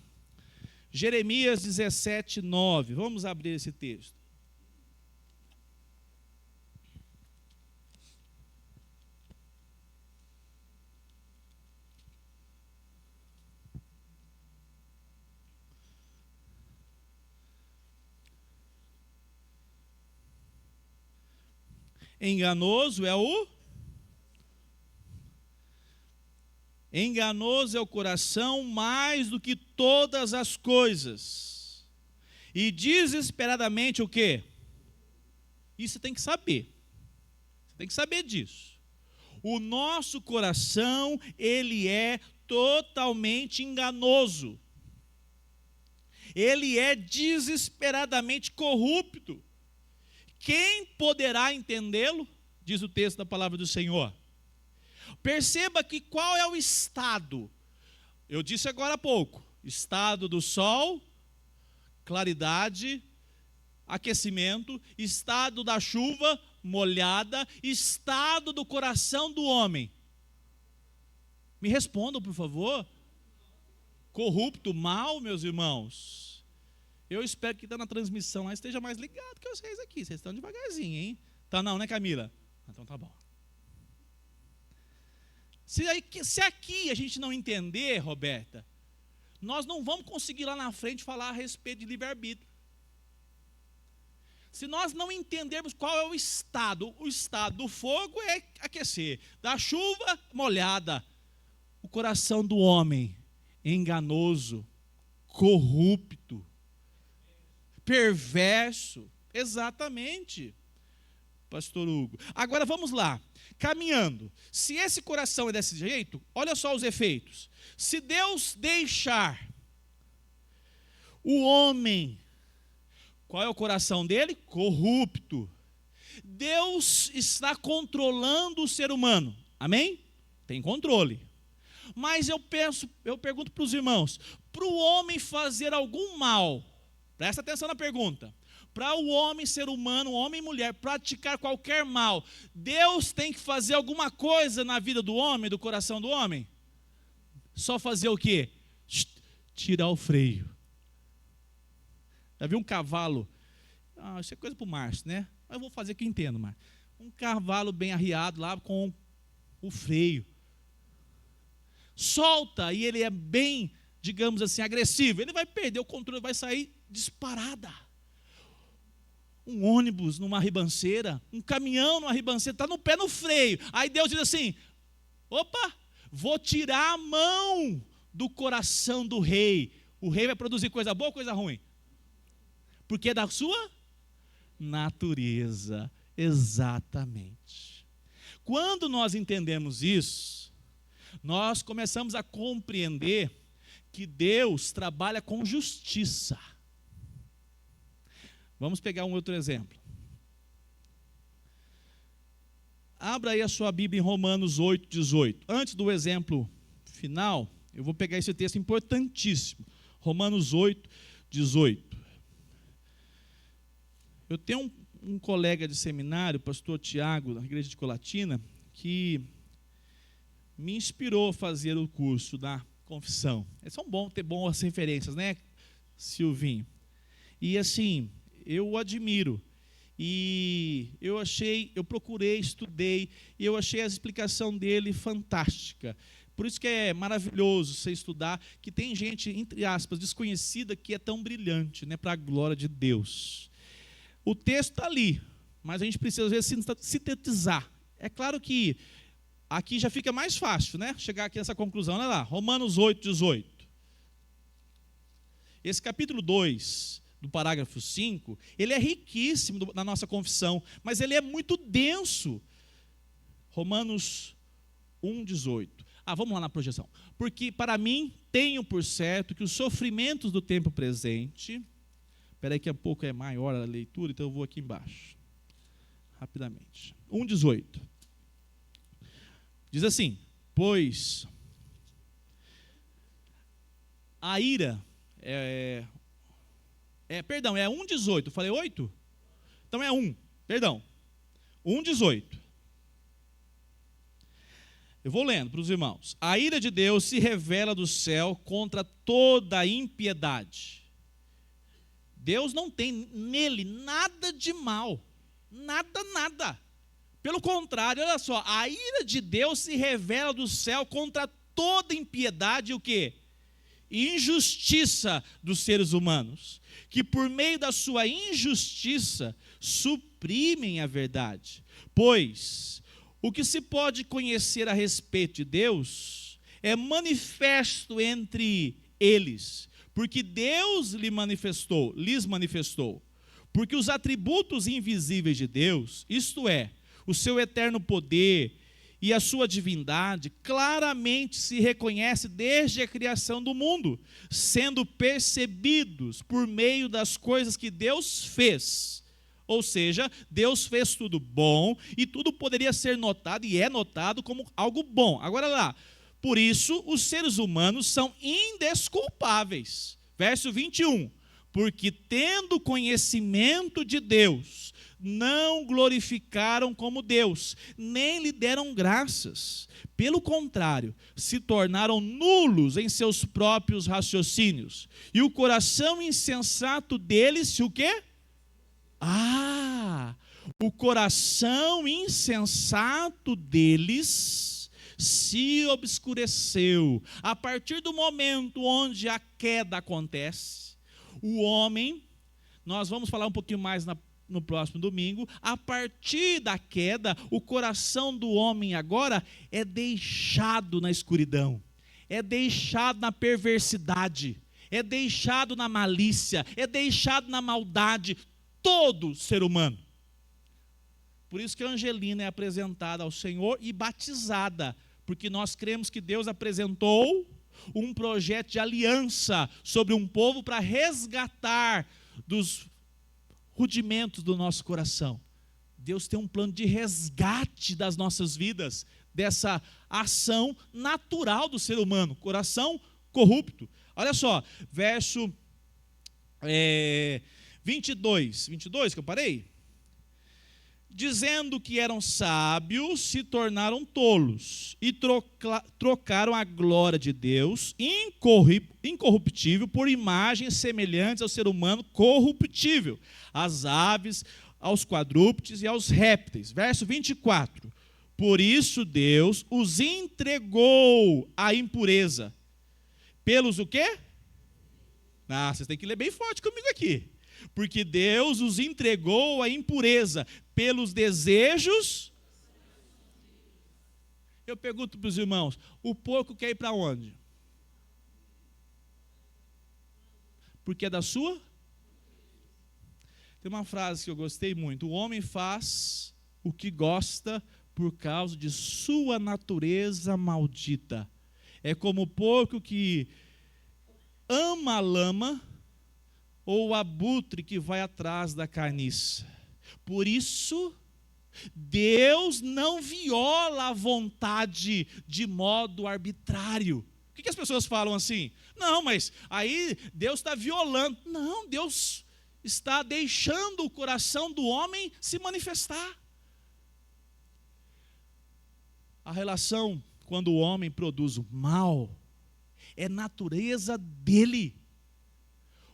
Jeremias 17:9. Vamos abrir esse texto. Enganoso é o coração mais do que todas as coisas. E desesperadamente o quê? Isso você tem que saber. Você tem que saber disso. O nosso coração, ele é totalmente enganoso. Ele é desesperadamente corrupto. Quem poderá entendê-lo? Diz o texto da palavra do Senhor. Perceba que qual é o estado? Eu disse agora há pouco. Estado do sol, claridade aquecimento, estado da chuva molhada, estado do coração do homem. Me respondam, por favor. Corrupto, mal, meus irmãos. Eu espero que está na transmissão lá esteja mais ligado que vocês aqui. Vocês estão devagarzinho, hein? Tá não, né, Camila? Então tá bom. Se aqui a gente não entender, Roberta, nós não vamos conseguir lá na frente falar a respeito de livre-arbítrio. Se nós não entendermos qual é o estado do fogo é aquecer, da chuva molhada, o coração do homem enganoso, corrupto, perverso, exatamente, pastor Hugo. Agora vamos lá, caminhando, se esse coração é desse jeito, olha só os efeitos. Se Deus deixar o homem, qual é o coração dele? Corrupto. Deus está controlando o ser humano, amém? Tem controle. Mas eu pergunto para os irmãos, para o homem fazer algum mal, presta atenção na pergunta, para o homem, ser humano, homem e mulher, praticar qualquer mal, Deus tem que fazer alguma coisa na vida do homem, do coração do homem? Só fazer o quê? Tirar o freio. Já viu um cavalo? Isso é coisa para o Márcio, né? Mas eu vou fazer que eu entendo, Márcio. Um cavalo bem arriado lá com o freio. Solta e ele é bem, digamos assim, agressivo. Ele vai perder o controle, vai sair disparada. Um ônibus numa ribanceira, um caminhão numa ribanceira, está no pé no freio. Aí Deus diz assim, opa, vou tirar a mão do coração do rei. O rei vai produzir coisa boa ou coisa ruim? Porque é da sua natureza, exatamente. Quando nós entendemos isso, nós começamos a compreender que Deus trabalha com justiça. Vamos pegar um outro exemplo. Abra aí a sua Bíblia em Romanos 8:18. Antes do exemplo final, eu vou pegar esse texto importantíssimo. Romanos 8:18. Eu tenho um colega de seminário, pastor Tiago, da igreja de Colatina, que me inspirou a fazer o curso da confissão. É tão bom ter boas referências, né, Silvinho? E assim, eu o admiro. E eu procurei, estudei, e eu achei a explicação dele fantástica. Por isso que é maravilhoso você estudar, que tem gente, entre aspas, desconhecida, que é tão brilhante, né, para a glória de Deus. O texto está ali, mas a gente precisa, às vezes, sintetizar. É claro que aqui já fica mais fácil, né? Chegar aqui nessa conclusão. Olha lá, Romanos 8:18. Esse capítulo 2, do parágrafo 5, ele é riquíssimo na nossa confissão, mas ele é muito denso. Romanos 1:18. Vamos lá na projeção. Porque para mim, tenho por certo que os sofrimentos do tempo presente... Espera aí que a pouco é maior a leitura, então eu vou aqui embaixo. Rapidamente. 1:18. Diz assim, pois a ira é 1:18, falei 8? Então é 1, perdão. 1:18. Eu vou lendo para os irmãos. A ira de Deus se revela do céu contra toda a impiedade. Deus não tem nele nada de mal. Nada. Pelo contrário, olha só, a ira de Deus se revela do céu contra toda impiedade e o quê? Injustiça dos seres humanos, que por meio da sua injustiça suprimem a verdade. Pois o que se pode conhecer a respeito de Deus é manifesto entre eles, porque Deus lhes manifestou. Porque os atributos invisíveis de Deus, isto é, o seu eterno poder e a sua divindade, claramente se reconhece desde a criação do mundo, sendo percebidos por meio das coisas que Deus fez. Ou seja, Deus fez tudo bom e tudo poderia ser notado e é notado como algo bom. Agora lá, por isso os seres humanos são indesculpáveis. Verso 21. porque tendo conhecimento de Deus, não glorificaram como Deus, nem lhe deram graças. Pelo contrário, se tornaram nulos em seus próprios raciocínios. E o coração insensato deles se o quê? O coração insensato deles se obscureceu. A partir do momento onde a queda acontece, o homem, nós vamos falar um pouquinho mais no próximo domingo, a partir da queda, o coração do homem agora é deixado na escuridão, é deixado na perversidade, é deixado na malícia, é deixado na maldade, todo ser humano. Por isso que a Angelina é apresentada ao Senhor e batizada, porque nós cremos que Deus apresentou um projeto de aliança sobre um povo para resgatar dos rudimentos do nosso coração. Deus tem um plano de resgate das nossas vidas, dessa ação natural do ser humano, coração corrupto. Olha só, verso 22 que eu parei. Dizendo que eram sábios, se tornaram tolos e trocaram a glória de Deus, incorruptível, por imagens semelhantes ao ser humano corruptível, às aves, aos quadrúpedes e aos répteis. Verso 24. Por isso Deus os entregou à impureza. Pelos o quê? Vocês têm que ler bem forte comigo aqui. Porque Deus os entregou à impureza pelos desejos. Eu pergunto para os irmãos, o porco quer ir para onde? Porque é da sua? Tem uma frase que eu gostei muito: o homem faz o que gosta por causa de sua natureza maldita. É como o porco que ama a lama, ou o abutre que vai atrás da carniça. Por isso, Deus não viola a vontade de modo arbitrário. O que as pessoas falam assim? Não, mas aí Deus está violando. Não, Deus está deixando o coração do homem se manifestar. A relação, quando o homem produz o mal, é natureza dele.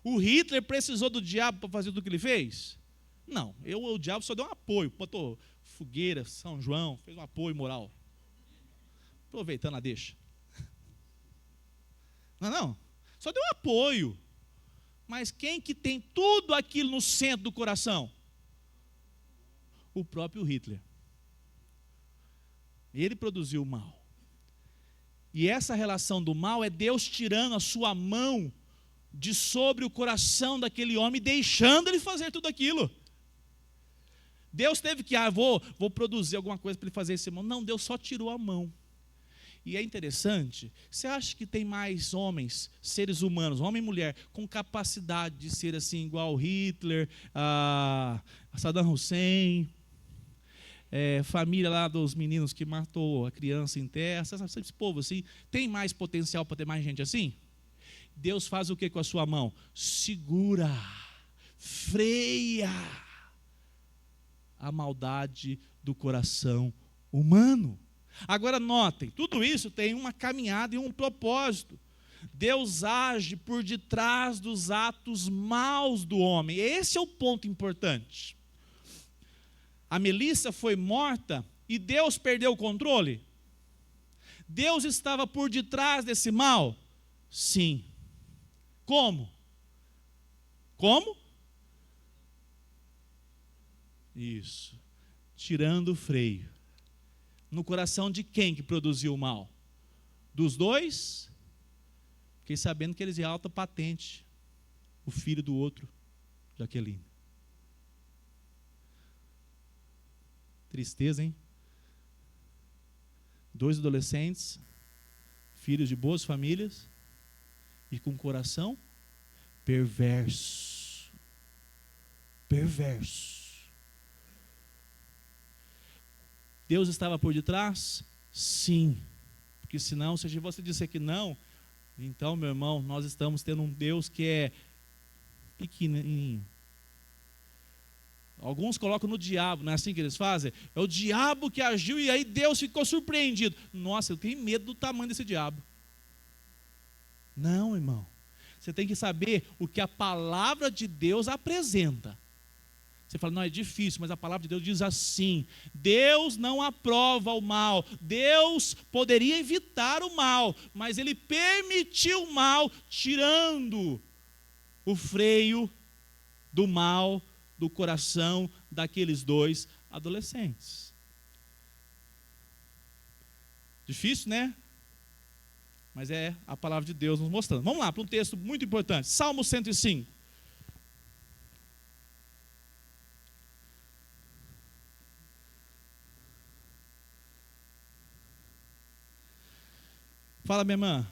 O Hitler precisou do diabo para fazer tudo o que ele fez? Não, o diabo só deu um apoio, botou fogueira, São João, fez um apoio moral. Aproveitando a deixa. Não, só deu um apoio. Mas quem que tem tudo aquilo no centro do coração? O próprio Hitler. Ele produziu o mal. E essa relação do mal é Deus tirando a sua mão de sobre o coração daquele homem, deixando ele fazer tudo aquilo. Deus teve que, vou produzir alguma coisa para ele fazer esse mal. Não, Deus só tirou a mão. E é interessante, você acha que tem mais homens, seres humanos, homem e mulher, com capacidade de ser assim, igual Hitler, a Saddam Hussein, família lá dos meninos que matou a criança em terra, esse povo assim, tem mais potencial para ter mais gente assim? Deus faz o que com a sua mão? Segura, freia a maldade do coração humano. Agora notem, tudo isso tem uma caminhada e um propósito. Deus age por detrás dos atos maus do homem. Esse é o ponto importante. A Melissa foi morta e Deus perdeu o controle? Deus estava por detrás desse mal? Sim. Como? Como? Isso. Tirando o freio. No coração de quem que produziu o mal? Dos dois? Fiquei sabendo que eles iam alta patente. O filho do outro, Jaqueline. Tristeza, hein? 2 adolescentes, filhos de boas famílias, e com coração perverso. Perverso. Deus estava por detrás? Sim. Porque senão, se você disser que não, então, meu irmão, nós estamos tendo um Deus que é pequenininho. Alguns colocam no diabo, não é assim que eles fazem? É o diabo que agiu e aí Deus ficou surpreendido. Nossa, eu tenho medo do tamanho desse diabo. Não, irmão. Você tem que saber o que a palavra de Deus apresenta. Você fala, não, é difícil, mas a palavra de Deus diz assim: Deus não aprova o mal. Deus poderia evitar o mal, mas Ele permitiu o mal, tirando o freio do mal do coração daqueles dois adolescentes. Difícil, né? Mas é a palavra de Deus nos mostrando. Vamos lá para um texto muito importante. Salmo 105. Fala, minha irmã.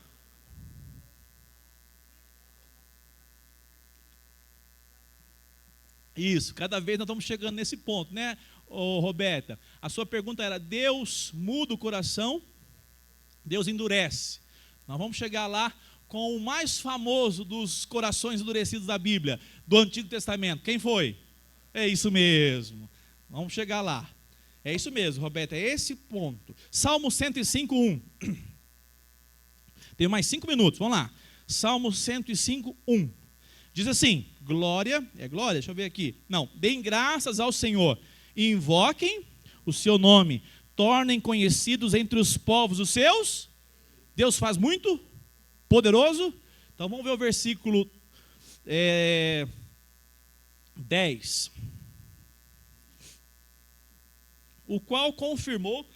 Isso, cada vez nós estamos chegando nesse ponto, né, Roberta? A sua pergunta era: Deus muda o coração, Deus endurece. Nós vamos chegar lá com o mais famoso dos corações endurecidos da Bíblia, do Antigo Testamento. Quem foi? É isso mesmo. Vamos chegar lá. É isso mesmo, Roberta, é esse ponto. Salmo 105, 1. Tem mais 5 minutos, vamos lá. Salmo 105, 1. Diz assim: glória, deixa eu ver aqui. Não, deem graças ao Senhor, invoquem o seu nome, tornem conhecidos entre os povos os seus. Deus faz muito, poderoso. Então vamos ver o versículo 10. O qual confirmou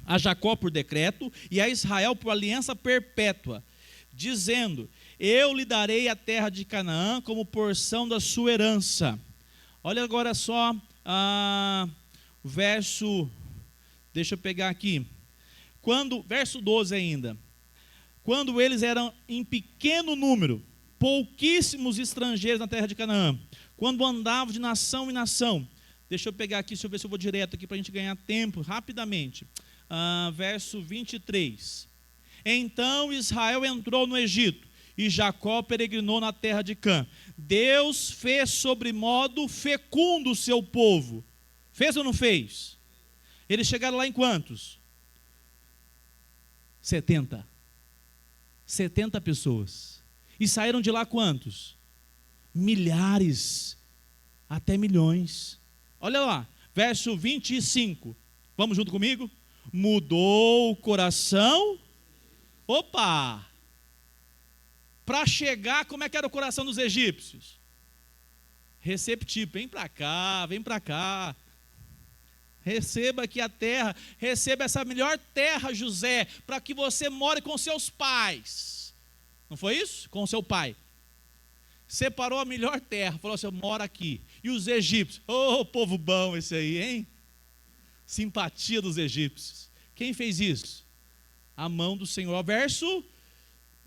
a Jacó por decreto e a Israel por aliança perpétua, dizendo: eu lhe darei a terra de Canaã como porção da sua herança. Olha agora só o verso, deixa eu pegar aqui. Verso 12 ainda. Quando eles eram em pequeno número, pouquíssimos estrangeiros na terra de Canaã, quando andavam de nação em nação. Deixa eu pegar aqui, deixa eu ver se eu vou direto aqui para a gente ganhar tempo, rapidamente. Verso 23. Então Israel entrou no Egito, e Jacó peregrinou na terra de Cã. Deus fez sobremodo fecundo o seu povo. Fez ou não fez? Eles chegaram lá em quantos? 70. 70 pessoas. E saíram de lá quantos? Milhares, até milhões. Olha lá, verso 25. Vamos junto comigo? Mudou o coração. Opa! Para chegar, como é que era o coração dos egípcios? Receptivo, vem para cá, vem para cá. Receba aqui a terra, receba essa melhor terra, José, para que você more com seus pais. Não foi isso? Com seu pai. Separou a melhor terra, falou assim: mora aqui. E os egípcios, povo bom esse aí, hein? Simpatia dos egípcios. Quem fez isso? A mão do Senhor. Verso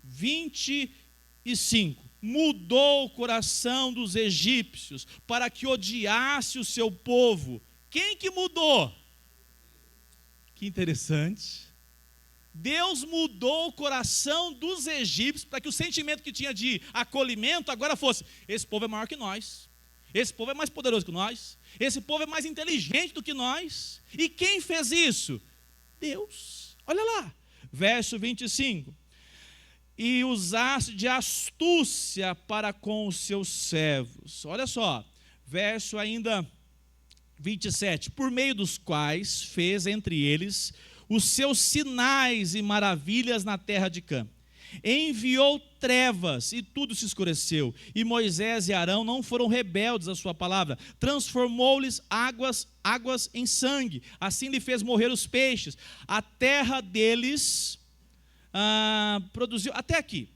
25. Mudou o coração dos egípcios para que odiasse o seu povo. Quem que mudou? Que interessante. Deus mudou o coração dos egípcios para que o sentimento que tinha de acolhimento agora fosse: esse povo é maior que nós, esse povo é mais poderoso que nós, esse povo é mais inteligente do que nós. E quem fez isso? Deus. Olha lá, verso 25. E usasse de astúcia para com os seus servos. Olha só, verso ainda 27, por meio dos quais fez entre eles os seus sinais e maravilhas na terra de Cã. Enviou trevas e tudo se escureceu, e Moisés e Arão não foram rebeldes à sua palavra. Transformou-lhes águas em sangue, assim lhe fez morrer os peixes. A terra deles produziu, até aqui.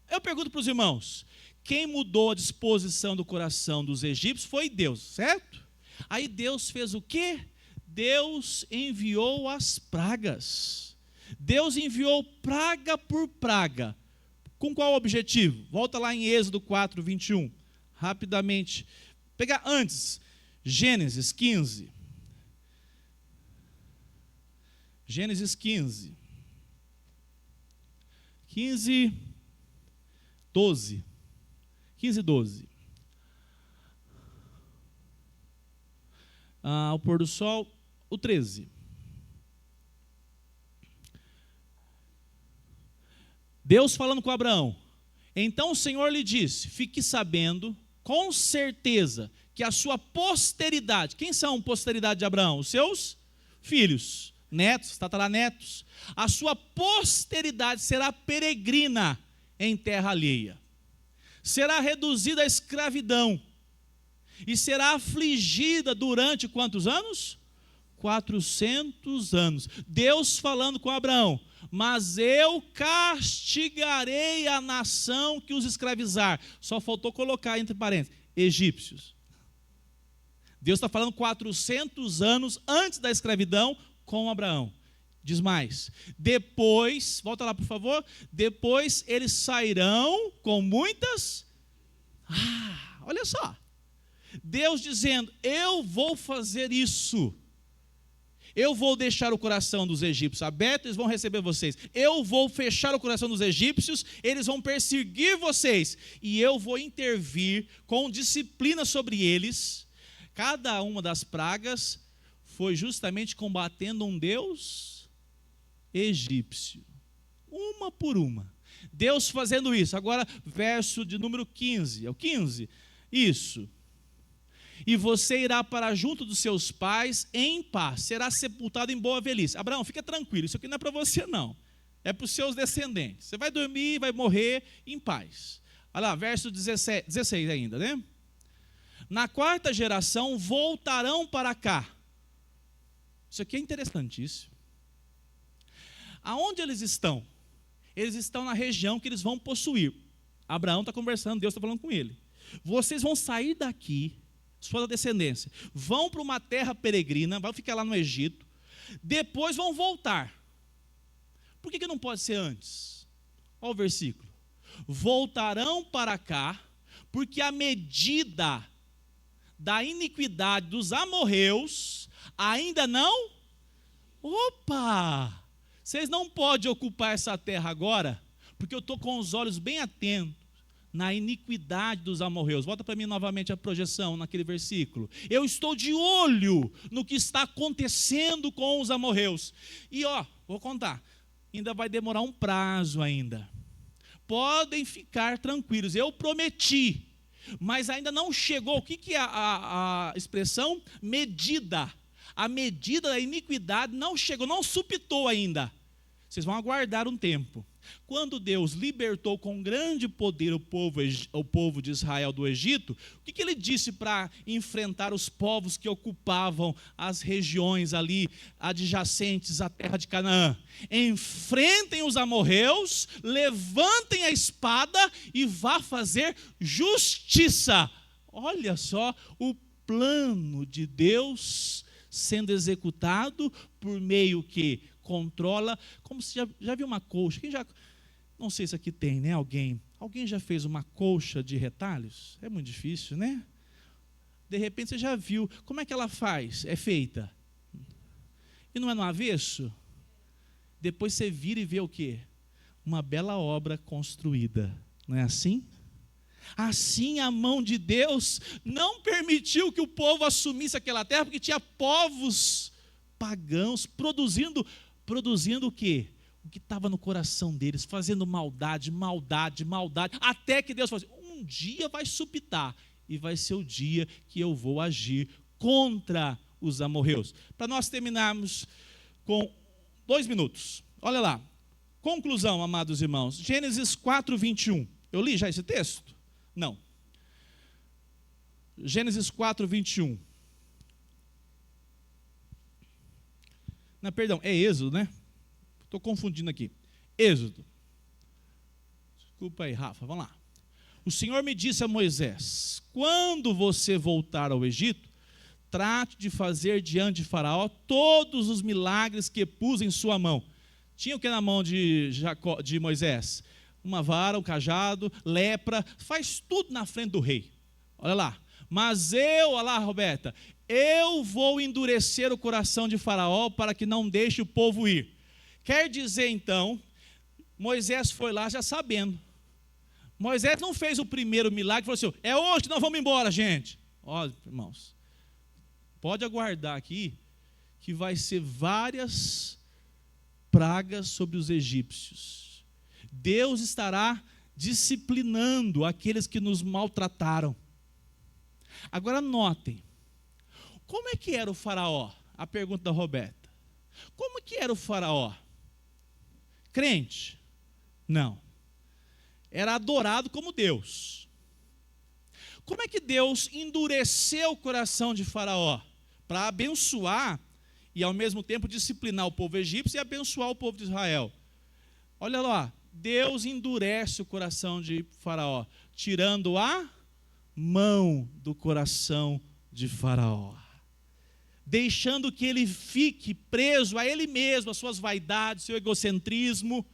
Eu pergunto para os irmãos, quem mudou a disposição do coração dos egípcios foi Deus, certo? Aí Deus fez o quê? Deus enviou as pragas. Deus enviou praga por praga. Com qual objetivo? Volta lá em Êxodo 4, 21. Rapidamente. Pegar antes, Gênesis 15. Gênesis 15. 15, 12. 15, 12. O pôr do sol, o 13. Deus falando com Abraão. Então o Senhor lhe disse, fique sabendo com certeza que a sua posteridade, quem são posteridade de Abraão? Os seus filhos, netos, tataranetos. A sua posteridade será peregrina em terra alheia. Será reduzida à escravidão. E será afligida durante quantos anos? 400 anos. Deus falando com Abraão. Mas eu castigarei a nação que os escravizar. Só faltou colocar entre parênteses, egípcios. Deus está falando 400 anos antes da escravidão com Abraão. Diz mais, depois, volta lá por favor, depois eles sairão com muitas, olha só, Deus dizendo, eu vou fazer isso, eu vou deixar o coração dos egípcios aberto, eles vão receber vocês, eu vou fechar o coração dos egípcios, eles vão perseguir vocês, e eu vou intervir com disciplina sobre eles. Cada uma das pragas foi justamente combatendo um Deus egípcio, uma por uma. Deus fazendo isso. Agora, verso de número 15. É o 15? Isso. E você irá para junto dos seus pais em paz, será sepultado em boa velhice. Abraão, fica tranquilo, isso aqui não é para você não, é para os seus descendentes. Você vai dormir, vai morrer em paz. Olha lá, verso 16 ainda, né? Na quarta geração voltarão para cá. Isso aqui é interessantíssimo. Aonde eles estão? Eles estão na região que eles vão possuir. Abraão está conversando, Deus está falando com ele. Vocês vão sair daqui, sua descendência, vão para uma terra peregrina, vão ficar lá no Egito, depois vão voltar. Por que não pode ser antes? Olha o versículo. Voltarão para cá, porque a medida da iniquidade dos amorreus ainda não... Opa! Vocês não podem ocupar essa terra agora, porque eu estou com os olhos bem atentos na iniquidade dos amorreus. Volta para mim novamente a projeção naquele versículo. Eu estou de olho no que está acontecendo com os amorreus. E vou contar, ainda vai demorar um prazo ainda. Podem ficar tranquilos, eu prometi, mas ainda não chegou. O que é a expressão? Medida. A medida da iniquidade não chegou, não supitou ainda. Vocês vão aguardar um tempo. Quando Deus libertou com grande poder o povo de Israel do Egito, o que ele disse para enfrentar os povos que ocupavam as regiões ali adjacentes à terra de Canaã? Enfrentem os amorreus, levantem a espada e vá fazer justiça. Olha só o plano de Deus sendo executado por meio que controla, como se já viu uma colcha? Quem já, não sei se aqui tem, né? Alguém já fez uma colcha de retalhos? É muito difícil, né? De repente você já viu. Como é que ela faz? É feita. E não é no avesso? Depois você vira e vê o quê? Uma bela obra construída. Não é assim? Assim a mão de Deus não permitiu que o povo assumisse aquela terra, porque tinha povos pagãos produzindo o quê? O que estava no coração deles, fazendo maldade, até que Deus falou assim, um dia vai supitar, e vai ser o dia que eu vou agir contra os amorreus. Para nós terminarmos com 2 minutos, olha lá, conclusão, amados irmãos, Gênesis 4, 21, eu li já esse texto? Não. Gênesis 4, 21. Não, perdão, é Êxodo, né? Estou confundindo aqui. Êxodo. Desculpa aí, Rafa, vamos lá. O Senhor me disse a Moisés, quando você voltar ao Egito, trate de fazer diante de Faraó todos os milagres que pus em sua mão. Tinha o que na mão de Moisés? Uma vara, um cajado, lepra, faz tudo na frente do rei. Olha lá. Mas olha lá, Roberta, eu vou endurecer o coração de Faraó para que não deixe o povo ir. Quer dizer, então, Moisés foi lá já sabendo. Moisés não fez o primeiro milagre e falou assim: é hoje que nós vamos embora, gente. Ó, irmãos, pode aguardar aqui que vai ser várias pragas sobre os egípcios. Deus estará disciplinando aqueles que nos maltrataram. Agora notem, como é que era o faraó? A pergunta da Roberta. Como que era o faraó? Crente? Não. Era adorado como Deus. Como é que Deus endureceu o coração de faraó? Para abençoar e ao mesmo tempo disciplinar o povo egípcio e abençoar o povo de Israel. Olha lá, Deus endurece o coração de faraó, tirando a mão do coração de faraó, deixando que ele fique preso a ele mesmo, às suas vaidades, seu egocentrismo,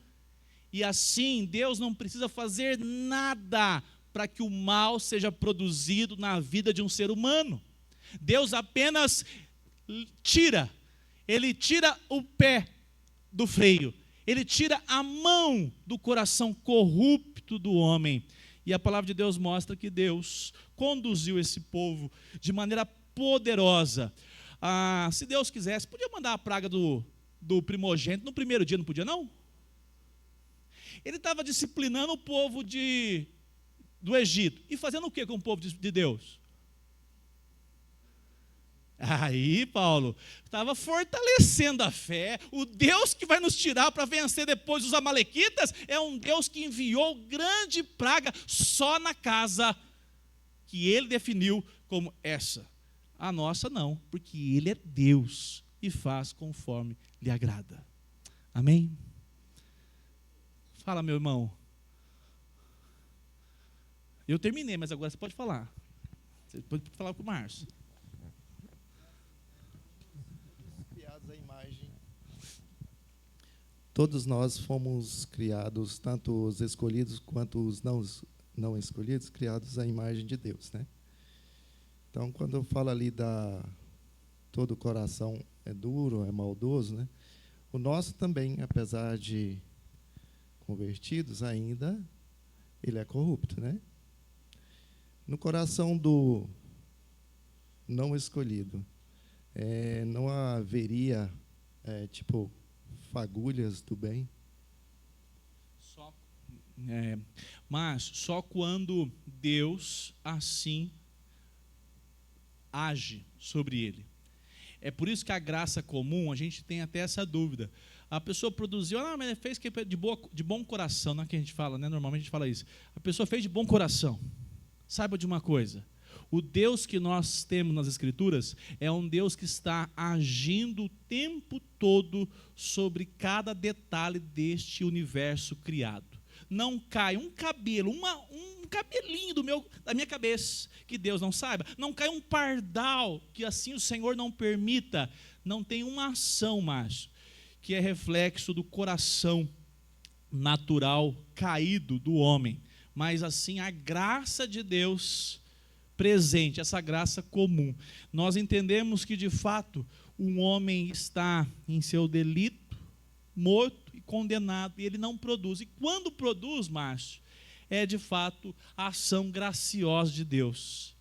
e assim Deus não precisa fazer nada para que o mal seja produzido na vida de um ser humano. Deus apenas ele tira o pé do freio, ele tira a mão do coração corrupto do homem. E a palavra de Deus mostra que Deus conduziu esse povo de maneira poderosa. Se Deus quisesse, podia mandar a praga do primogênito no primeiro dia, não podia não? Ele estava disciplinando o povo do Egito. E fazendo o que com o povo de Deus? Aí, Paulo, estava fortalecendo a fé. O Deus que vai nos tirar para vencer depois os amalequitas é um Deus que enviou grande praga só na casa que ele definiu como essa. A nossa não, porque ele é Deus e faz conforme lhe agrada. Amém? Fala, meu irmão. Eu terminei, mas agora você pode falar. Você pode falar com o Márcio. Criados à imagem. Todos nós fomos criados, tanto os escolhidos quanto os não escolhidos, criados à imagem de Deus, né? Então, quando eu falo ali todo o coração é duro, é maldoso, né? O nosso também, apesar de convertidos, ainda ele é corrupto, né? No coração do não escolhido, não haveria, fagulhas do bem? Mas só quando Deus assim age sobre ele. É por isso que a graça comum, a gente tem até essa dúvida. A pessoa produziu, mas ele fez de bom coração, não é que a gente fala, né? Normalmente a gente fala isso. A pessoa fez de bom coração. Saiba de uma coisa, o Deus que nós temos nas Escrituras é um Deus que está agindo o tempo todo sobre cada detalhe deste universo criado. Não cai um cabelo, um cabelinho da minha cabeça, que Deus não saiba. Não cai um pardal, que assim o Senhor não permita. Não tem uma ação, macho, que é reflexo do coração natural caído do homem. Mas assim a graça de Deus presente, essa graça comum. Nós entendemos que de fato um homem está em seu delito, morto e condenado, e ele não produz. E quando produz, macho, é de fato a ação graciosa de Deus.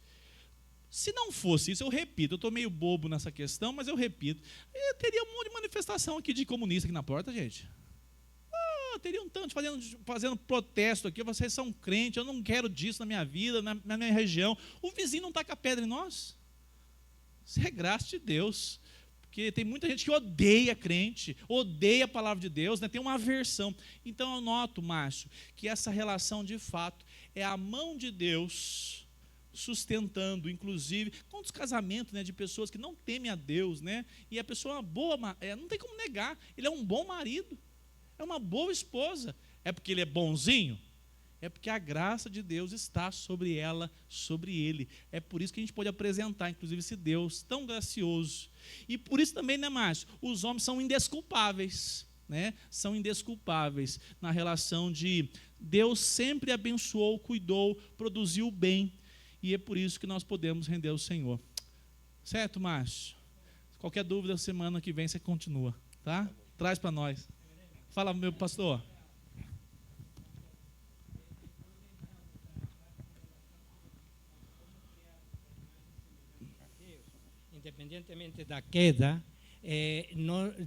Se não fosse isso, eu repito, eu estou meio bobo nessa questão, mas eu repito, eu teria um monte de manifestação aqui de comunista aqui na porta, gente. Teria um tanto fazendo protesto aqui, vocês são crentes, eu não quero disso na minha vida, na minha região. O vizinho não taca pedra em nós. Isso é graça de Deus. Porque tem muita gente que odeia crente, odeia a palavra de Deus, né? Tem uma aversão. Então eu noto, macho, que essa relação de fato é a mão de Deus sustentando, inclusive, quantos casamentos, né, de pessoas que não temem a Deus, né? E a pessoa é uma boa, não tem como negar, ele é um bom marido. É uma boa esposa. É porque ele é bonzinho? É porque a graça de Deus está sobre ela, sobre ele. É por isso que a gente pode apresentar, inclusive, esse Deus tão gracioso. E por isso também, né, Márcio? Os homens são indesculpáveis, né? São indesculpáveis na relação de Deus sempre abençoou, cuidou, produziu o bem. E é por isso que nós podemos render ao Senhor. Certo, Márcio? Qualquer dúvida, semana que vem você continua, tá? Traz para nós. Fala, meu pastor. independentemente da queda,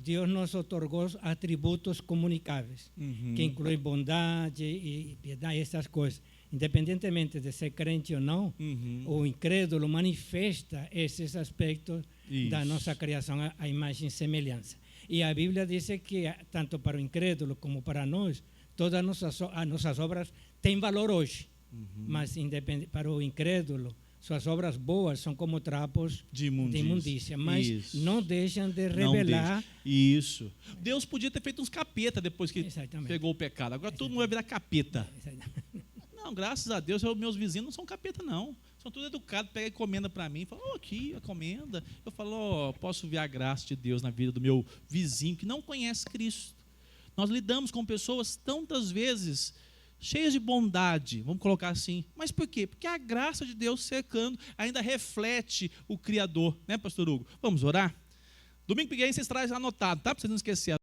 Deus nos otorgou atributos comunicáveis, que incluem bondade e piedade, essas coisas. Independentemente de ser crente ou não, o incrédulo manifesta esses aspectos da nossa criação à imagem e semelhança. E a Bíblia diz que, tanto para o incrédulo como para nós, todas as nossas obras têm valor hoje. Mas para o incrédulo, suas obras boas são como trapos de imundícia, mas não deixam de revelar. Isso. Deus podia ter feito uns capeta depois que pegou o pecado. Agora todo mundo vai virar capeta. Não, graças a Deus, meus vizinhos não são capeta, não. São todos educados, pegam encomenda para mim, falam, aqui, encomenda. Eu falo, posso ver a graça de Deus na vida do meu vizinho que não conhece Cristo. Nós lidamos com pessoas tantas vezes cheias de bondade, vamos colocar assim. Mas por quê? Porque a graça de Deus cercando ainda reflete o Criador, né, pastor Hugo? Vamos orar? Domingo que vem vocês trazem anotado, tá? Para vocês não esquecerem.